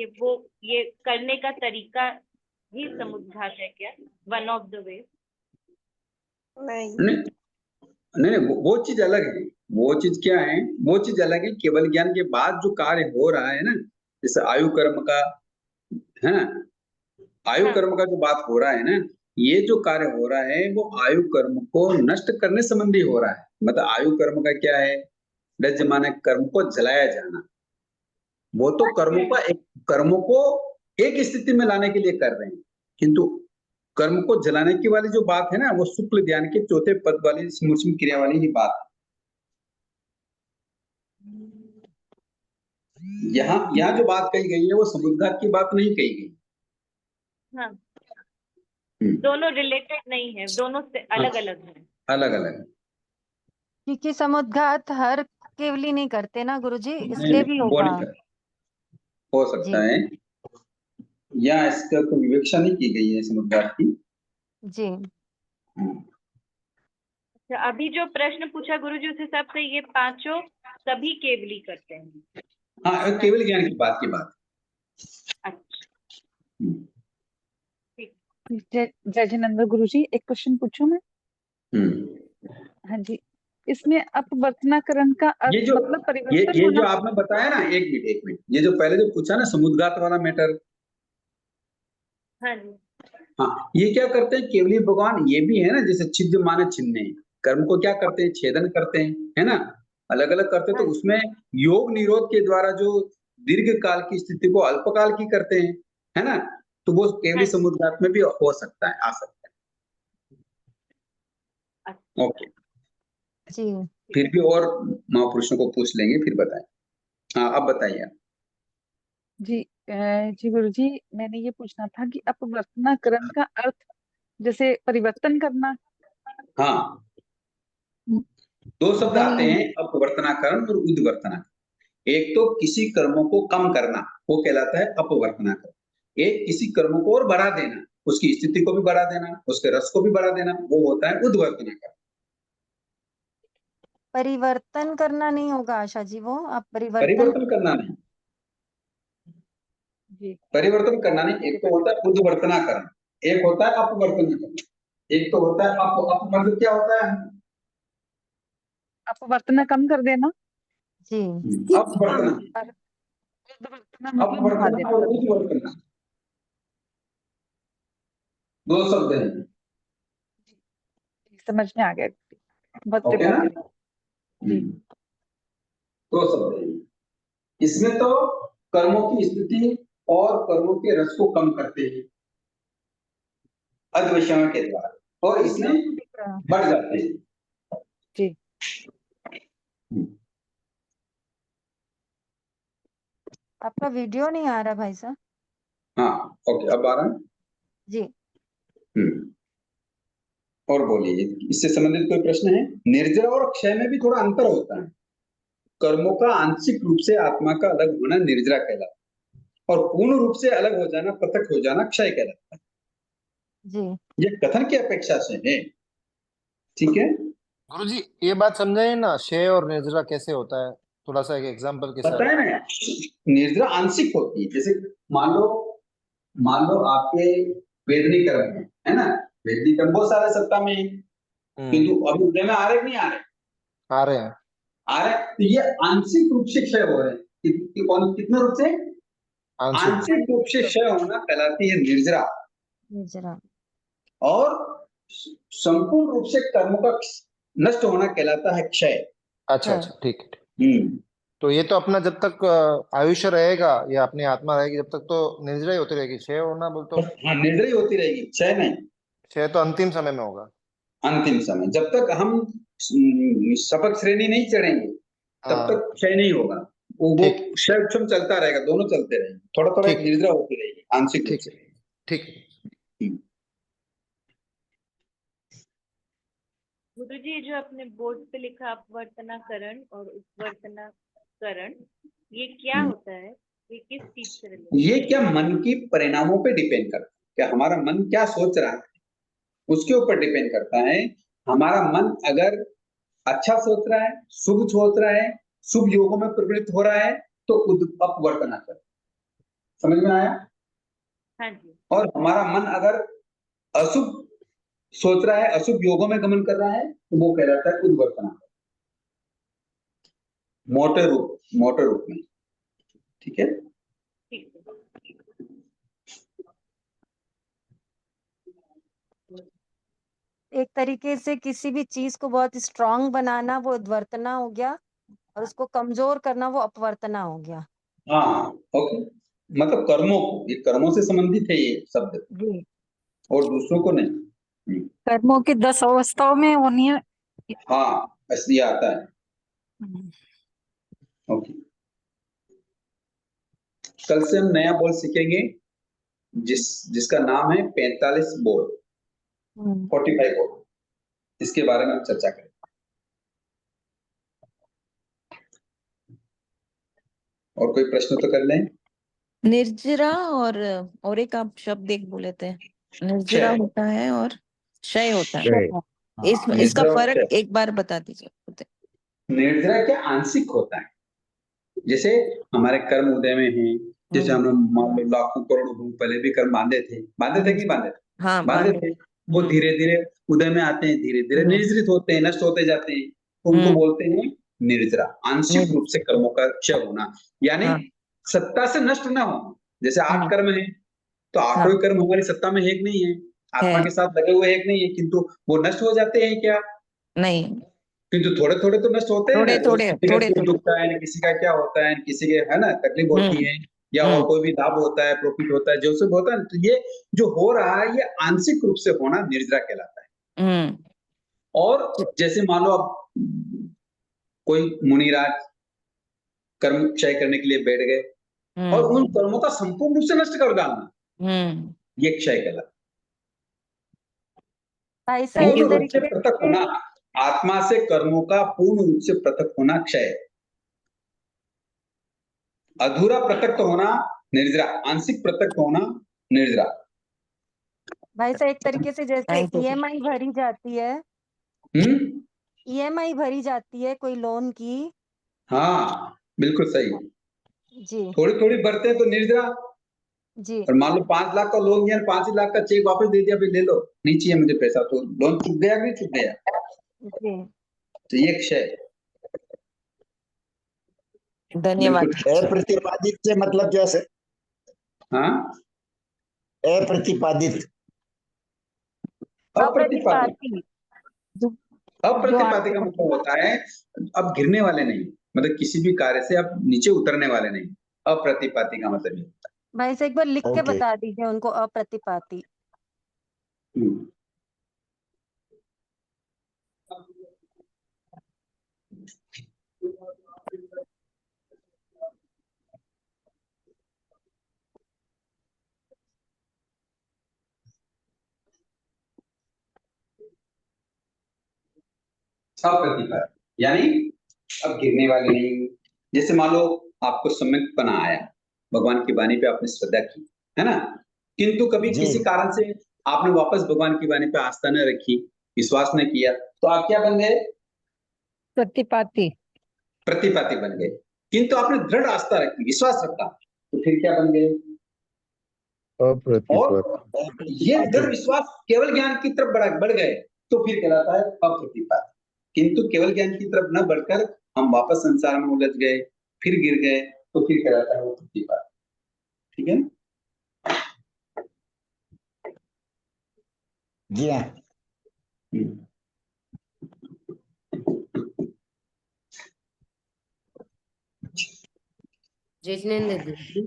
ये करने का तरीका ही समुद्घात है क्या, वन ऑफ द वे? नहीं नहीं नहीं, वो चीज अलग है। वो चीज क्या है, वो चीज अलग है। केवल ज्ञान के बाद जो कार्य हो रहा है ना, जैसे आयु कर्म का, है ना, आयु हाँ। कर्म का जो बात हो रहा है ना, ये जो कार्य हो रहा है वो आयु कर्म को नष्ट करने संबंधी हो रहा है। मतलब आयु कर्म का क्या है, रज माने कर्म को जलाया जाना। वो तो कर्मों को एक स्थिति में लाने के लिए कर रहे हैं, किंतु कर्म को जलाने की वाली जो बात है ना, वो शुक्ल ज्ञान के 4थे पद वाली स्मृति क्रिया वाली ही बात है। यहाँ जो बात कही गई है वो समुद्घात की बात नहीं कही गई। हाँ, दोनों रिलेटेड नहीं है, दोनों से अलग अलग है। अलग अलग क्योंकि समुद्घात हर केवली नहीं करते ना गुरुजी, इसलिए भी वो होगा। नहीं कर, हो सकता जी है या इसका कोई विवेचना नहीं की गई है समुद्घात की। जी। अच्छा, अभी जो प्रश्न पूछा गुरुजी उस हिसाब से ये पांचों सभी केवली करते हैं। हाँ, केवल ज्ञान की बात की बात। अच्छा, जय जिनेंद्र गुरुजी, एक क्वेश्चन पूछूं मैं? हाँ जी, इसमें अपवर्तनाकरण का ये अर्थ जो मतलब परिवर्तन ये होना। जो आपने बताया ना, एक मिनट, ये जो पहले जो पूछा ना समुद्घात वाला मैटर, हाँ जी, हाँ, ये क्या करते हैं केवली भगवान, ये भी है ना, जैसे छिद्र माने छिन्ने, कर्म को क्या करते हैं, छेदन करते हैं, है ना, अलग अलग करते हैं। तो उसमें योग निरोध के द्वारा जो दीर्घ काल की स्थिति को अल्पकाल की करते हैं, है ना, तो वो केवली समुद्घात में भी हो सकता है, आ सकता है। ओके, जी फिर भी और महापुरुषों को पूछ लेंगे, फिर बताएं। हाँ, अब बताइए आप। जी जी गुरुजी, मैंने ये पूछना था कि अपवर्तनाकरण का अर्थ जैसे परिवर्तन करना। हाँ, 2 शब्द आते हैं, अपवर्तनाकरण और उद्वर्तनाकरण। एक तो किसी कर्मों को कम करना, वो कहलाता है अपवर्तनाकरण। एक किसी कर्म को और बढ़ा देना, उसकी स्थिति को भी बढ़ा देना, उसके रस को भी बढ़ा देना, वो होता है उद्वर्तनाकरण। परिवर्तन करना नहीं होगा आशा जी, वो आप परिवर्तन परिवर्तन करना नहीं, जी परिवर्तन करना नहीं। एक तो होता है उद्वर्तनाकरण, एक होता है अपवर्तनाकरण। एक तो होता है अप मतलब क्या होता है, अपवर्तना कम कर देना जी अपवर्तना, और उद्वर्तना मतलब बढ़ा अपवर्तना देना। और उद्वर्तना 2 शब्द हैं। समझ में आ गया, बहुत ओके कृपा ना? करें जी। 2 शब्द हैं। इसमें तो कर्मों की स्थिति और कर्मों के रस को कम करते हैं अद्वैषण के द्वारा, और इसमें बढ़ जाते हैं। जी आपका वीडियो नहीं आ रहा भाई साहब। हाँ, ओके, अब आ रहा है। जी और बोलिए, इससे संबंधित कोई प्रश्न है? निर्जरा और क्षय में भी थोड़ा अंतर होता है। कर्मों का आंशिक रूप से आत्मा का अलग होना निर्जरा कहलाता है, और पूर्ण रूप से अलग हो जाना, पृथक हो जाना क्षय कहलाता है। जी ये कथन की अपेक्षा से है, ठीक है? गुरुजी ये बात समझाइए ना, क्षय और निर्जरा कैसे होता है, थोड़ा सा एक एग्जांपल के साथ। पता है ना, निर्जरा आंशिक होती है। जैसे मान लो आपके वेदनी कर्म है ना, वेदनी कर्म बहुत सारे सत्ता में है, किंतु अभी उदय में आ रहे नहीं आ रहे? आ रहे हैं। आ रहे, तो ये आंशिक रूप से क्षय हो रहे हैं। कौन कितने रूप से? आंशिक आंशिक रूप से क्षय होना कहलाती है निर्जरा, निर्जरा। और संपूर्ण रूप से कर्म का नष्ट होना कहलाता है क्षय। अच्छा है। अच्छा ठीक है। तो ये तो अपना जब तक आयुष्य रहेगा या अपनी आत्मा रहेगी जब तक तो निर्जरा ही होती रहेगी। क्षय होना बोल तो हाँ, निर्जरा ही होती रहेगी, क्षय नहीं। क्षय तो अंतिम समय में होगा। अंतिम समय, जब तक हम शपथ श्रेणी नहीं चढ़ेंगे तब हाँ तक क्षय नहीं होगा। वो ठीक क्षय क्षम चलता रहेगा, दोनों चलते रहेंगे, थोड़ा थोड़ा ठीक निर्जरा होती रहेगी आंशिक रूप ठीक से। ठीक। गुरुजी, जो आपने बोर्ड पे लिखा अपवर्तनाकरण और उपवर्तनाकरण, ये क्या होता है? ये किस चीज से related ये क्या मन की परिणामों पे डिपेंड करता है, क्या हमारा मन क्या सोच रहा है उसके ऊपर डिपेंड करता है। हमारा मन अगर अच्छा सोच रहा है, शुभ सोच रहा है, शुभ योगों में प्रवृत्त हो रहा है तो अपवर्तनाकरण, समझ में आया? हाँ जी। और हमारा मन अगर अशुभ सोच रहा है, अशुभ योगों में गमन कर रहा है तो वो कहलाता है उद्वर्तनाकरण, मोटे रूप में। ठीक है। ठीक है। एक तरीके से किसी भी चीज को बहुत स्ट्रांग बनाना वो उद्वर्तना हो गया, और उसको कमजोर करना वो अपवर्तना हो गया। हाँ, ओके, मतलब कर्मों को, ये कर्मों से संबंधित है ये शब्द, जी। और दूसरों को नहीं। कर्मों की 10 अवस्थाओं में होनी है। हाँ, इसलिए आता है। ओके, कल से हम नया बोल सीखेंगे जिसका नाम है 45 बोल, 45 बोल, इसके बारे में हम चर्चा करेंगे। और कोई प्रश्न तो कर लें। निर्जरा और एक आप शब्द एक बोले थे, निर्जरा क्षय। होता है और क्षय होता है। क्षय। इसका निर्जरा और फर्क क्षय। एक बार बता दीजिए। निर्जरा क्या आंशिक होता है, जैसे हमारे कर्म उदय में है, जैसे हमने मान लो लाखों करोड़ों भूमि पहले भी कर्म बांधे थे कि बांधे थे? हाँ बांधे थे। वो धीरे धीरे उदय में आते हैं, धीरे धीरे निर्जरित होते हैं, नष्ट होते जाते हैं, उनको बोलते हैं निर्जरा, आंशिक रूप से कर्मों का क्षय होना, यानी सत्ता से नष्ट ना हो। जैसे 8 कर्म है तो 8 कर्म हमारी सत्ता में है कि नहीं है, आत्मा के साथ लगे हुए है कि नहीं है, किंतु वो नष्ट हो जाते हैं क्या? नहीं, किंतु थोड़े थोड़े तो नष्ट होते हैं ना। थोड़े किसी का सिर दुखता है, किसी का क्या होता है, किसी के है ना तकलीफ होती है, या और कोई भी लाभ होता है, प्रॉफिट होता है, जो सब होता है, तो ये जो हो रहा है ये आंशिक रूप से होना निर्जरा कहलाता है। और जैसे मान लो अब कोई मुनिराज कर्म क्षय करने के लिए बैठ गए और उन कर्मों का संपूर्ण रूप से नष्ट कर डालना, ये क्षय कहलाता है। ऐसा एक पूर्ण रूप से तरीके पृथक होना, आत्मा से कर्मों का पूर्ण रूप से पृथक होना क्षय, अधूरा पृथक होना निर्जरा, आंशिक पृथक होना निर्जरा। भाई साहब एक तरीके से जैसे ईएमआई भरी जाती है, ईएमआई भरी जाती है कोई लोन की। हाँ, बिल्कुल सही। जी थोड़ी थोड़ी बढ़ते हैं तो निर्जरा। जी। और मान लो 5 लाख का लोन दिया, 5 लाख का चेक वापस दे दिया, भाई ले लो, नहीं चाहिए मुझे पैसा, तो लोन चुक गया कि नहीं चुक गया? जी तो ये क्षय। धन्यवाद। अप्रतिपादित से मतलब क्या सर? हाँ, अप्रतिपादित। अप्रतिपादित, अप्रतिपादित का मतलब होता है अब गिरने वाले नहीं, मतलब किसी भी कार्य से अब नीचे उतरने वाले नहीं। अप्रतिपाती का मतलब ये। भाई साहब एक बार लिख के बता दीजिए उनको, अप्रतिपाती। अप्रतिपात यानी अब गिरने वाले नहीं। जैसे मान लो आपको सम्यकपना आया, भगवान की वाणी पे आपने श्रद्धा की, है ना, किंतु कभी किसी कारण से आपने वापस भगवान की वाणी पे आस्था न रखी, विश्वास न किया, तो आप क्या बन गए? प्रतिपाती। प्रतिपाती बन गए। किंतु आपने दृढ़ आस्था रखी, विश्वास रखा, तो फिर क्या बन गए? और ये दृढ़ विश्वास केवल ज्ञान की तरफ बढ़ गए तो फिर कहलाता है अप्रतिपात। किंतु केवल ज्ञान की तरफ न बढ़कर हम वापस संसार में उलझ गए, फिर गिर गए, तो फिर कहलाता है वो प्रतिपात। ठीक है ना? जी हाँ। हम्म। जय जिनेन्द्र जी,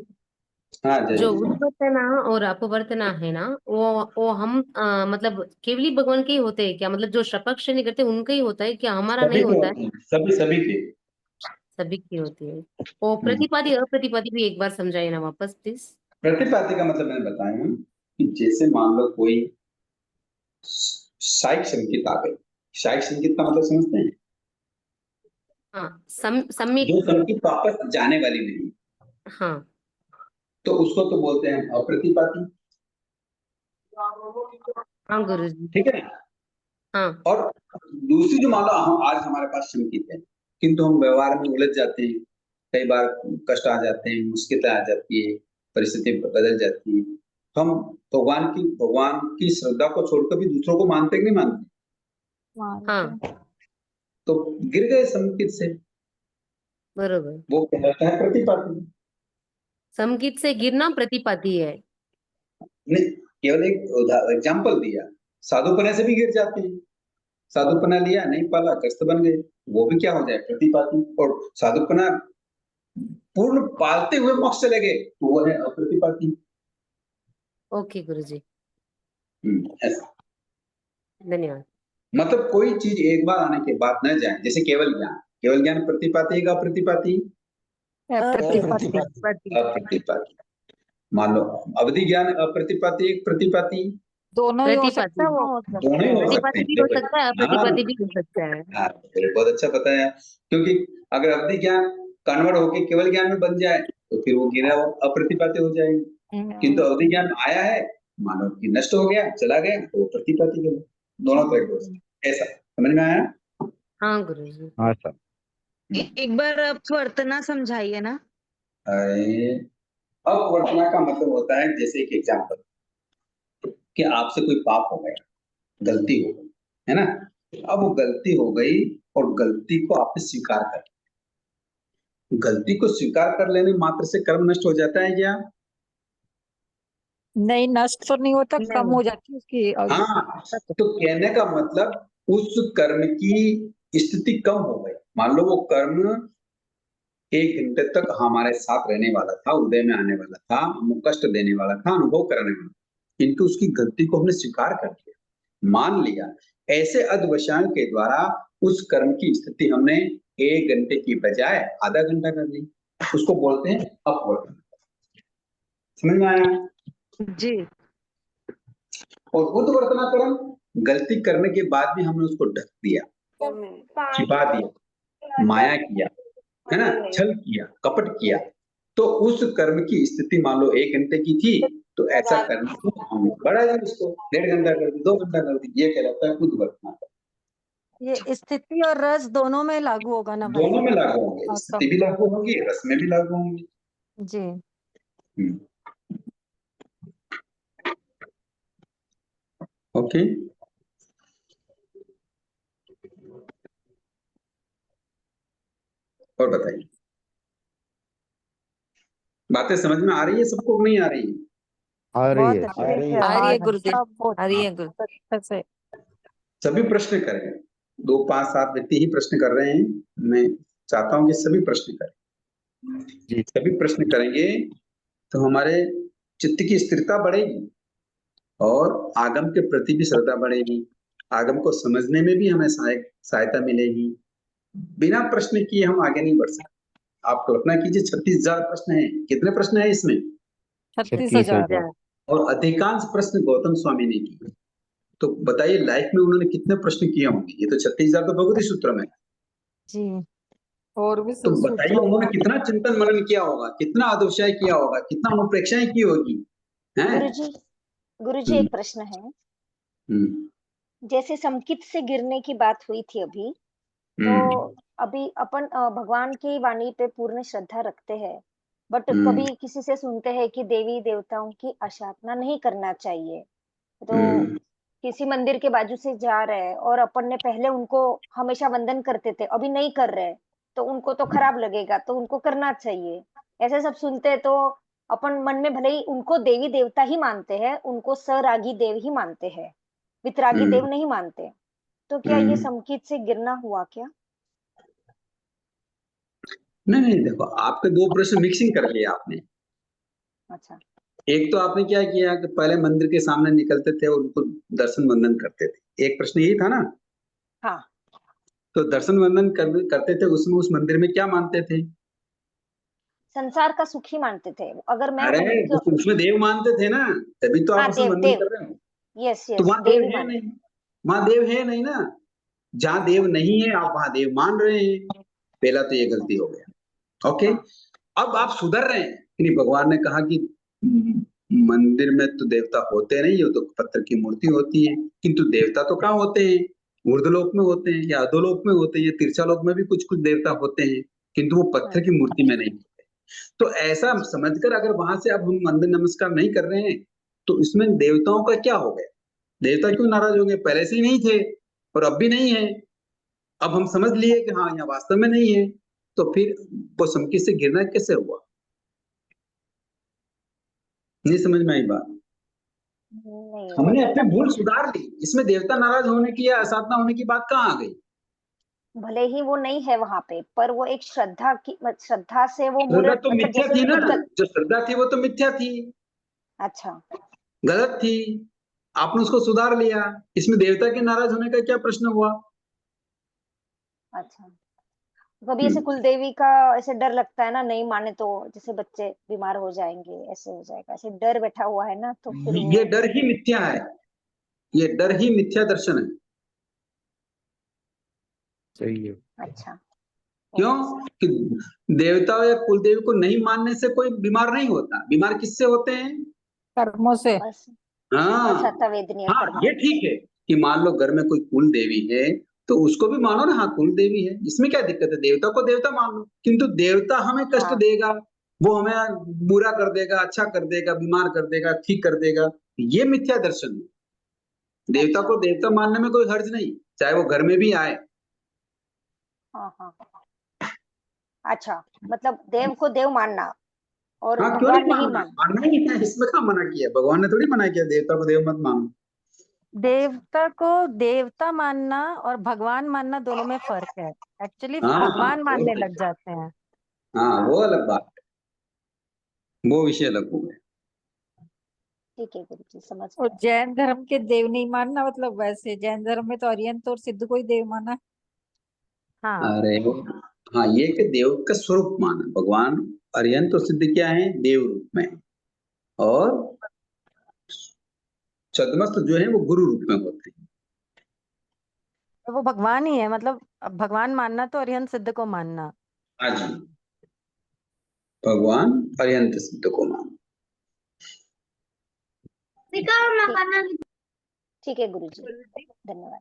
हाँ जय जो जी। उद्वर्तना और अपवर्तना है ना, वो हम मतलब केवली भगवान के ही होते हैं क्या? मतलब जो शपथ नहीं करते उनका ही होता है क्या, हमारा सभी नहीं के होता है? होते हैं, सभी सभी के। सभी की होती है। वो प्रतिपादी अप्रतिपादी भी एक बार समझाइए ना वापस प्लीज। प्रतिपादी का मतलब मैंने बताया हूँ कि जैसे मान लो कोई शाइक संकेत आ गए। शाइक संकेत का मतलब समझते हैं? हाँ, सम्यक। जो संकेत वापस जाने वाली नहीं, हाँ तो उसको तो बोलते हैं अप्रतिपाती। हाँ गुरु जी। ठीक है ना? हाँ और दूसरी जो मान लो हम आज हमारे पास संकेत है, किंतु हम व्यवहार में उलझ जाते हैं, कई बार कष्ट आ जाते हैं, मुश्किलें आ जाती है, परिस्थिति बदल जाती है, हम भगवान की श्रद्धा को छोड़कर भी दूसरों को मानते कि नहीं मानते? हाँ तो गिर गए संकेत से, बरोबर। वो कहलाता है प्रतिपाती। संगीत से गिरना प्रतिपादी है। नहीं, केवल एक एग्जाम्पल दिया, साधुपने से भी गिर जाते हैं। साधुपना लिया नहीं पाला, ग्रस्त बन गए, वो भी क्या हो जाए? प्रतिपाती। और साधुपना पूर्ण पालते हुए मोक्ष चले गए तो वो है अप्रतिपाती। ओके गुरु जी, ऐसा धन्यवाद। मतलब कोई चीज एक बार आने के बाद न जाए, जैसे केवल ज्ञान। केवल ज्ञान प्रतिपाती है अप्रतिपाती? अप्रतिपाती। अप्रतिपाती। मान लो अवधि ज्ञान अप्रतिपाती एक प्रतिपाती? दोनों ही हो सकता प्रतिपादी, है वो। दोनों ही हो सकते प्रतिपादी हैं, भी हो देखो। सकता है, हाँ अप्रतिपादी भी हो सकता है। हाँ, चलो बहुत अच्छा बताया। क्योंकि अगर अवधि ज्ञान कन्वर्ट होके केवल ज्ञान में बन जाए तो फिर वो गिरा हुआ अप्रतिपाती हो जाएगी। किंतु अवधि ज्ञान आया है, मानो कि नष्ट हो गया, चला गया, तो वो प्रतिपाती के दोनों तरह के हो सकते हैं। ऐसा समझ में आया? हाँ गुरु जी। हाँ सर। एक बार अपवर्तना समझाइए ना। अरे, अपवर्तना का मतलब होता है, जैसे एक एग्जाम्पल, कि आपसे कोई पाप हो गया, गलती हो गई, है ना? अब वो गलती हो गई और गलती को आपने स्वीकार कर लिया। गलती को स्वीकार कर लेने मात्र से कर्म नष्ट हो जाता है क्या? नहीं, नष्ट तो नहीं होता, कम नहीं, हो जाती है उसकी हाँ, तो कहने का मतलब उस कर्म की स्थिति कम हो गई। मान लो वो कर्म 1 घंटे तक हमारे साथ रहने वाला था, उदय में आने वाला था, हमें कष्ट देने वाला था, अनुभव कराने वाला था, किंतु उसकी गलती को हमने स्वीकार कर लिया, मान लिया। ऐसे अध्यवसायों के द्वारा उस कर्म की स्थिति हमने 1 घंटे की बजाय आधा घंटा कर ली, उसको बोलते हैं अपवर्तन। समझ में आया? जी। और उद्वर्तनाकरण, गलती करने के बाद भी हमने उसको ढक दिया, छिपा दिया, माया किया, है ना, छल किया, कपट किया, तो उस कर्म की स्थिति मान लो 1 घंटे की थी, तो ऐसा करने को हम बढ़ा दी, उसको 1.5 घंटा कर दी, 2 घंटा कर दी। ये कहलाता है उद्वर्तनाकरण। ये स्थिति और रस दोनों में लागू होगा ना भाई? दोनों में लागू होंगे, स्थिति भी लागू होंगी, रस में भी लागू होंगी। जी। ओके, और बताइए, बातें समझ में आ रही है सबको, नहीं आ रही है? आ रही बहुत है अच्छे सर। से आ रही है हाँ, गुरुदेव, सब बहुत आ रही है गुरु। अच्छे से। सभी प्रश्न करें। 2 5 7 व्यक्ति ही प्रश्न कर रहे हैं, मैं चाहता हूं कि सभी प्रश्न करें। जी। सभी प्रश्न करेंगे तो हमारे चित्त की स्थिरता बढ़ेगी और आगम के प्रति भी श्रद्धा बढ़ेगी, आगम को समझने में भी हमें सहायता मिलेगी। बिना प्रश्न किए हम आगे नहीं बढ़ सकते। आप कल्पना कीजिए 36,000 प्रश्न हैं, कितने प्रश्न हैं इसमें? 36,000। और अधिकांश प्रश्न गौतम स्वामी ने किए। तो बताइए लाइफ में उन्होंने कितने प्रश्न किए होंगे? ये तो 36,000 तो भगवती सूत्र में है। जी। और भी तो सूत्र बताइए उन्होंने कितना चिंतन मनन किया होगा, कितना अधोक्षय किया होगा, कितना अनुप्रेक्षाएं की होगी, हैं? गुरुजी हम्म, एक प्रश्न है। हम्म, जैसे समकित से गिरने की बात हुई थी अभी, तो हम्म, अभी अपन भगवान की वाणी पे पूर्ण श्रद्धा रखते हैं, बट हम्म, कभी किसी से सुनते हैं कि देवी देवताओं की आराधना नहीं करना चाहिए, तो हम्म, किसी मंदिर के बाजू से जा रहे हैं और अपन ने पहले उनको हमेशा वंदन करते थे, अभी नहीं कर रहे, तो उनको तो खराब लगेगा, तो उनको करना चाहिए। ऐसे सब सुनते हैं, तो अपन मन में भले ही उनको देवी देवता ही मानते हैं, उनको सरागी देव ही मानते हैं, वितरागी देव नहीं मानते, तो क्या ये संकित से गिरना हुआ क्या? नहीं नहीं, देखो आपके दो प्रश्न मिक्सिंग कर लिया आपने। अच्छा, एक तो आपने क्या किया कि पहले मंदिर के सामने निकलते थे और उनको दर्शन वंदन करते थे, एक प्रश्न यही था ना। हाँ, तो दर्शन वंदन करते थे, उसमें उस मंदिर में क्या मानते थे? संसार का सुख ही मानते थे। अगर मैं अरे उनको, उसमें देव मानते थे ना, तभी तो आप हाँ उसमें देव, वंदन देव, कर रहे हो। यस तो यस, वहां देव देव ही है मानते। नहीं, वहां देव है नहीं ना। जहां देव नहीं है आप वहां देव मान रहे हैं, पहला तो ये गलती हो गया। ओके, हाँ, अब आप सुधर रहे हैं कि नहीं, भगवान ने कहा कि मंदिर में तो देवता होते नहीं, वो तो पत्थर की मूर्ति होती है, किंतु देवता तो कहाँ होते हैं? ऊर्ध्वलोक में होते हैं या अधोलोक में होते हैं या तिरछालोक में भी कुछ कुछ देवता होते हैं, किंतु वो पत्थर की मूर्ति में नहीं होते। तो ऐसा समझकर अगर वहां से अब हम मंदिर नमस्कार नहीं कर रहे हैं, तो इसमें देवताओं का क्या हो गया? देवता क्यों नाराज हो गए? पहले से ही नहीं थे और अब भी नहीं है। अब हम समझ लिए कि हाँ यहाँ वास्तव में नहीं है, तो फिर वो संकित से गिरना कैसे हुआ? नहीं समझ में आई बात? नहीं, हमने अपनी मतलब भूल सुधार ली, इसमें देवता नाराज होने की या असाधना होने की बात कहाँ आ गई? भले ही वो नहीं है वहां पे, पर वो एक श्रद्धा की, श्रद्धा से वो श्रद्धा मूर्त, तो मतलब मिथ्या जैसे थी ना, उद्गल। जो श्रद्धा थी वो तो मिथ्या थी, अच्छा, गलत थी। आपने उसको सुधार लिया, इसमें देवता के नाराज होने का क्या प्रश्न हुआ? अच्छा, कभी ऐसे कुल देवी का ऐसे डर लगता है ना, नहीं माने तो जैसे बच्चे बीमार हो जाएंगे, ऐसे हो जाएगा, ऐसे डर बैठा हुआ है ना, तो फिर ये वो। डर ही मिथ्या है, ये डर ही मिथ्या दर्शन है। सही है। अच्छा, क्यों? कि देवता या कुल देवी को नहीं मानने से कोई बीमार नहीं होता, बीमार किससे होते हैं? कर्मों से। हाँ असतवेदनीय हाँ, कर्म। ये ठीक है कि मान लो घर में कोई कुल देवी है तो उसको भी मानो ना, हाँ कुल देवी है, इसमें क्या दिक्कत है? देवता को देवता मान लो, किंतु देवता हमें कष्ट हाँ, देगा, वो हमें बुरा कर देगा, अच्छा कर देगा, बीमार कर देगा, ठीक कर देगा, ये मिथ्या दर्शन है। देवता अच्छा, को देवता मानने में कोई हर्ज नहीं, चाहे वो घर में भी आए। हाँ हाँ, अच्छा, मतलब देव को देव मानना और हाँ क्यों नहीं भगवान नहीं मानना, मानना। मानना ही है, इसमें क्या मना किया? भगवान ने थोड़ी मना किया देवता को देव मत मानो। देवता को देवता मानना और भगवान मानना दोनों में फर्क है। एक्चुअली हाँ हाँ भगवान मानने लग जाते हैं। हाँ, वो अलग बात है, वो विषय अलग हो गया। ठीक है गुरु जी, समझ और गए। जैन धर्म के देव नहीं मानना, मतलब वैसे जैन धर्म में तो अरिहंत और सिद्ध को ही देव माना है। हाँ, अरे हाँ, ये कि देव का स्वरूप माना, भगवान अरिहंत और सिद्ध क्या है? देव रूप में, और छद्मस्त जो है वो गुरु रूप में होते हैं। तो वो भगवान ही है, मतलब अब भगवान मानना तो अरिहंत सिद्ध को मानना। हाँ जी, भगवान अरिहंत सिद्ध को माना। ठीक है गुरु जी, धन्यवाद।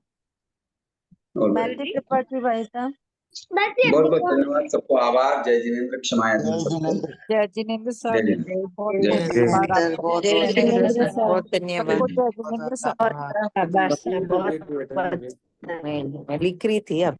और मैत्री कृपा की भाई साहब। बहुत बहुत धन्यवाद सबको, आभार। जय जिनेन्द्र, क्षमाया जय सबको। जिनेन्द्र। जय जिनेन्द्र जय सर, जिनेन्द्र, बहुत जय बहुत जिनेन्द्र। धन्यवाद आपका। बहुत जय बहुत जिनेन्द्र धन्यवाद, सर, बहुत धन्यवाद। सबको जय जिनेन्द्र सर। शाबाश, बहुत बहुत मैं लिख रही थी अब।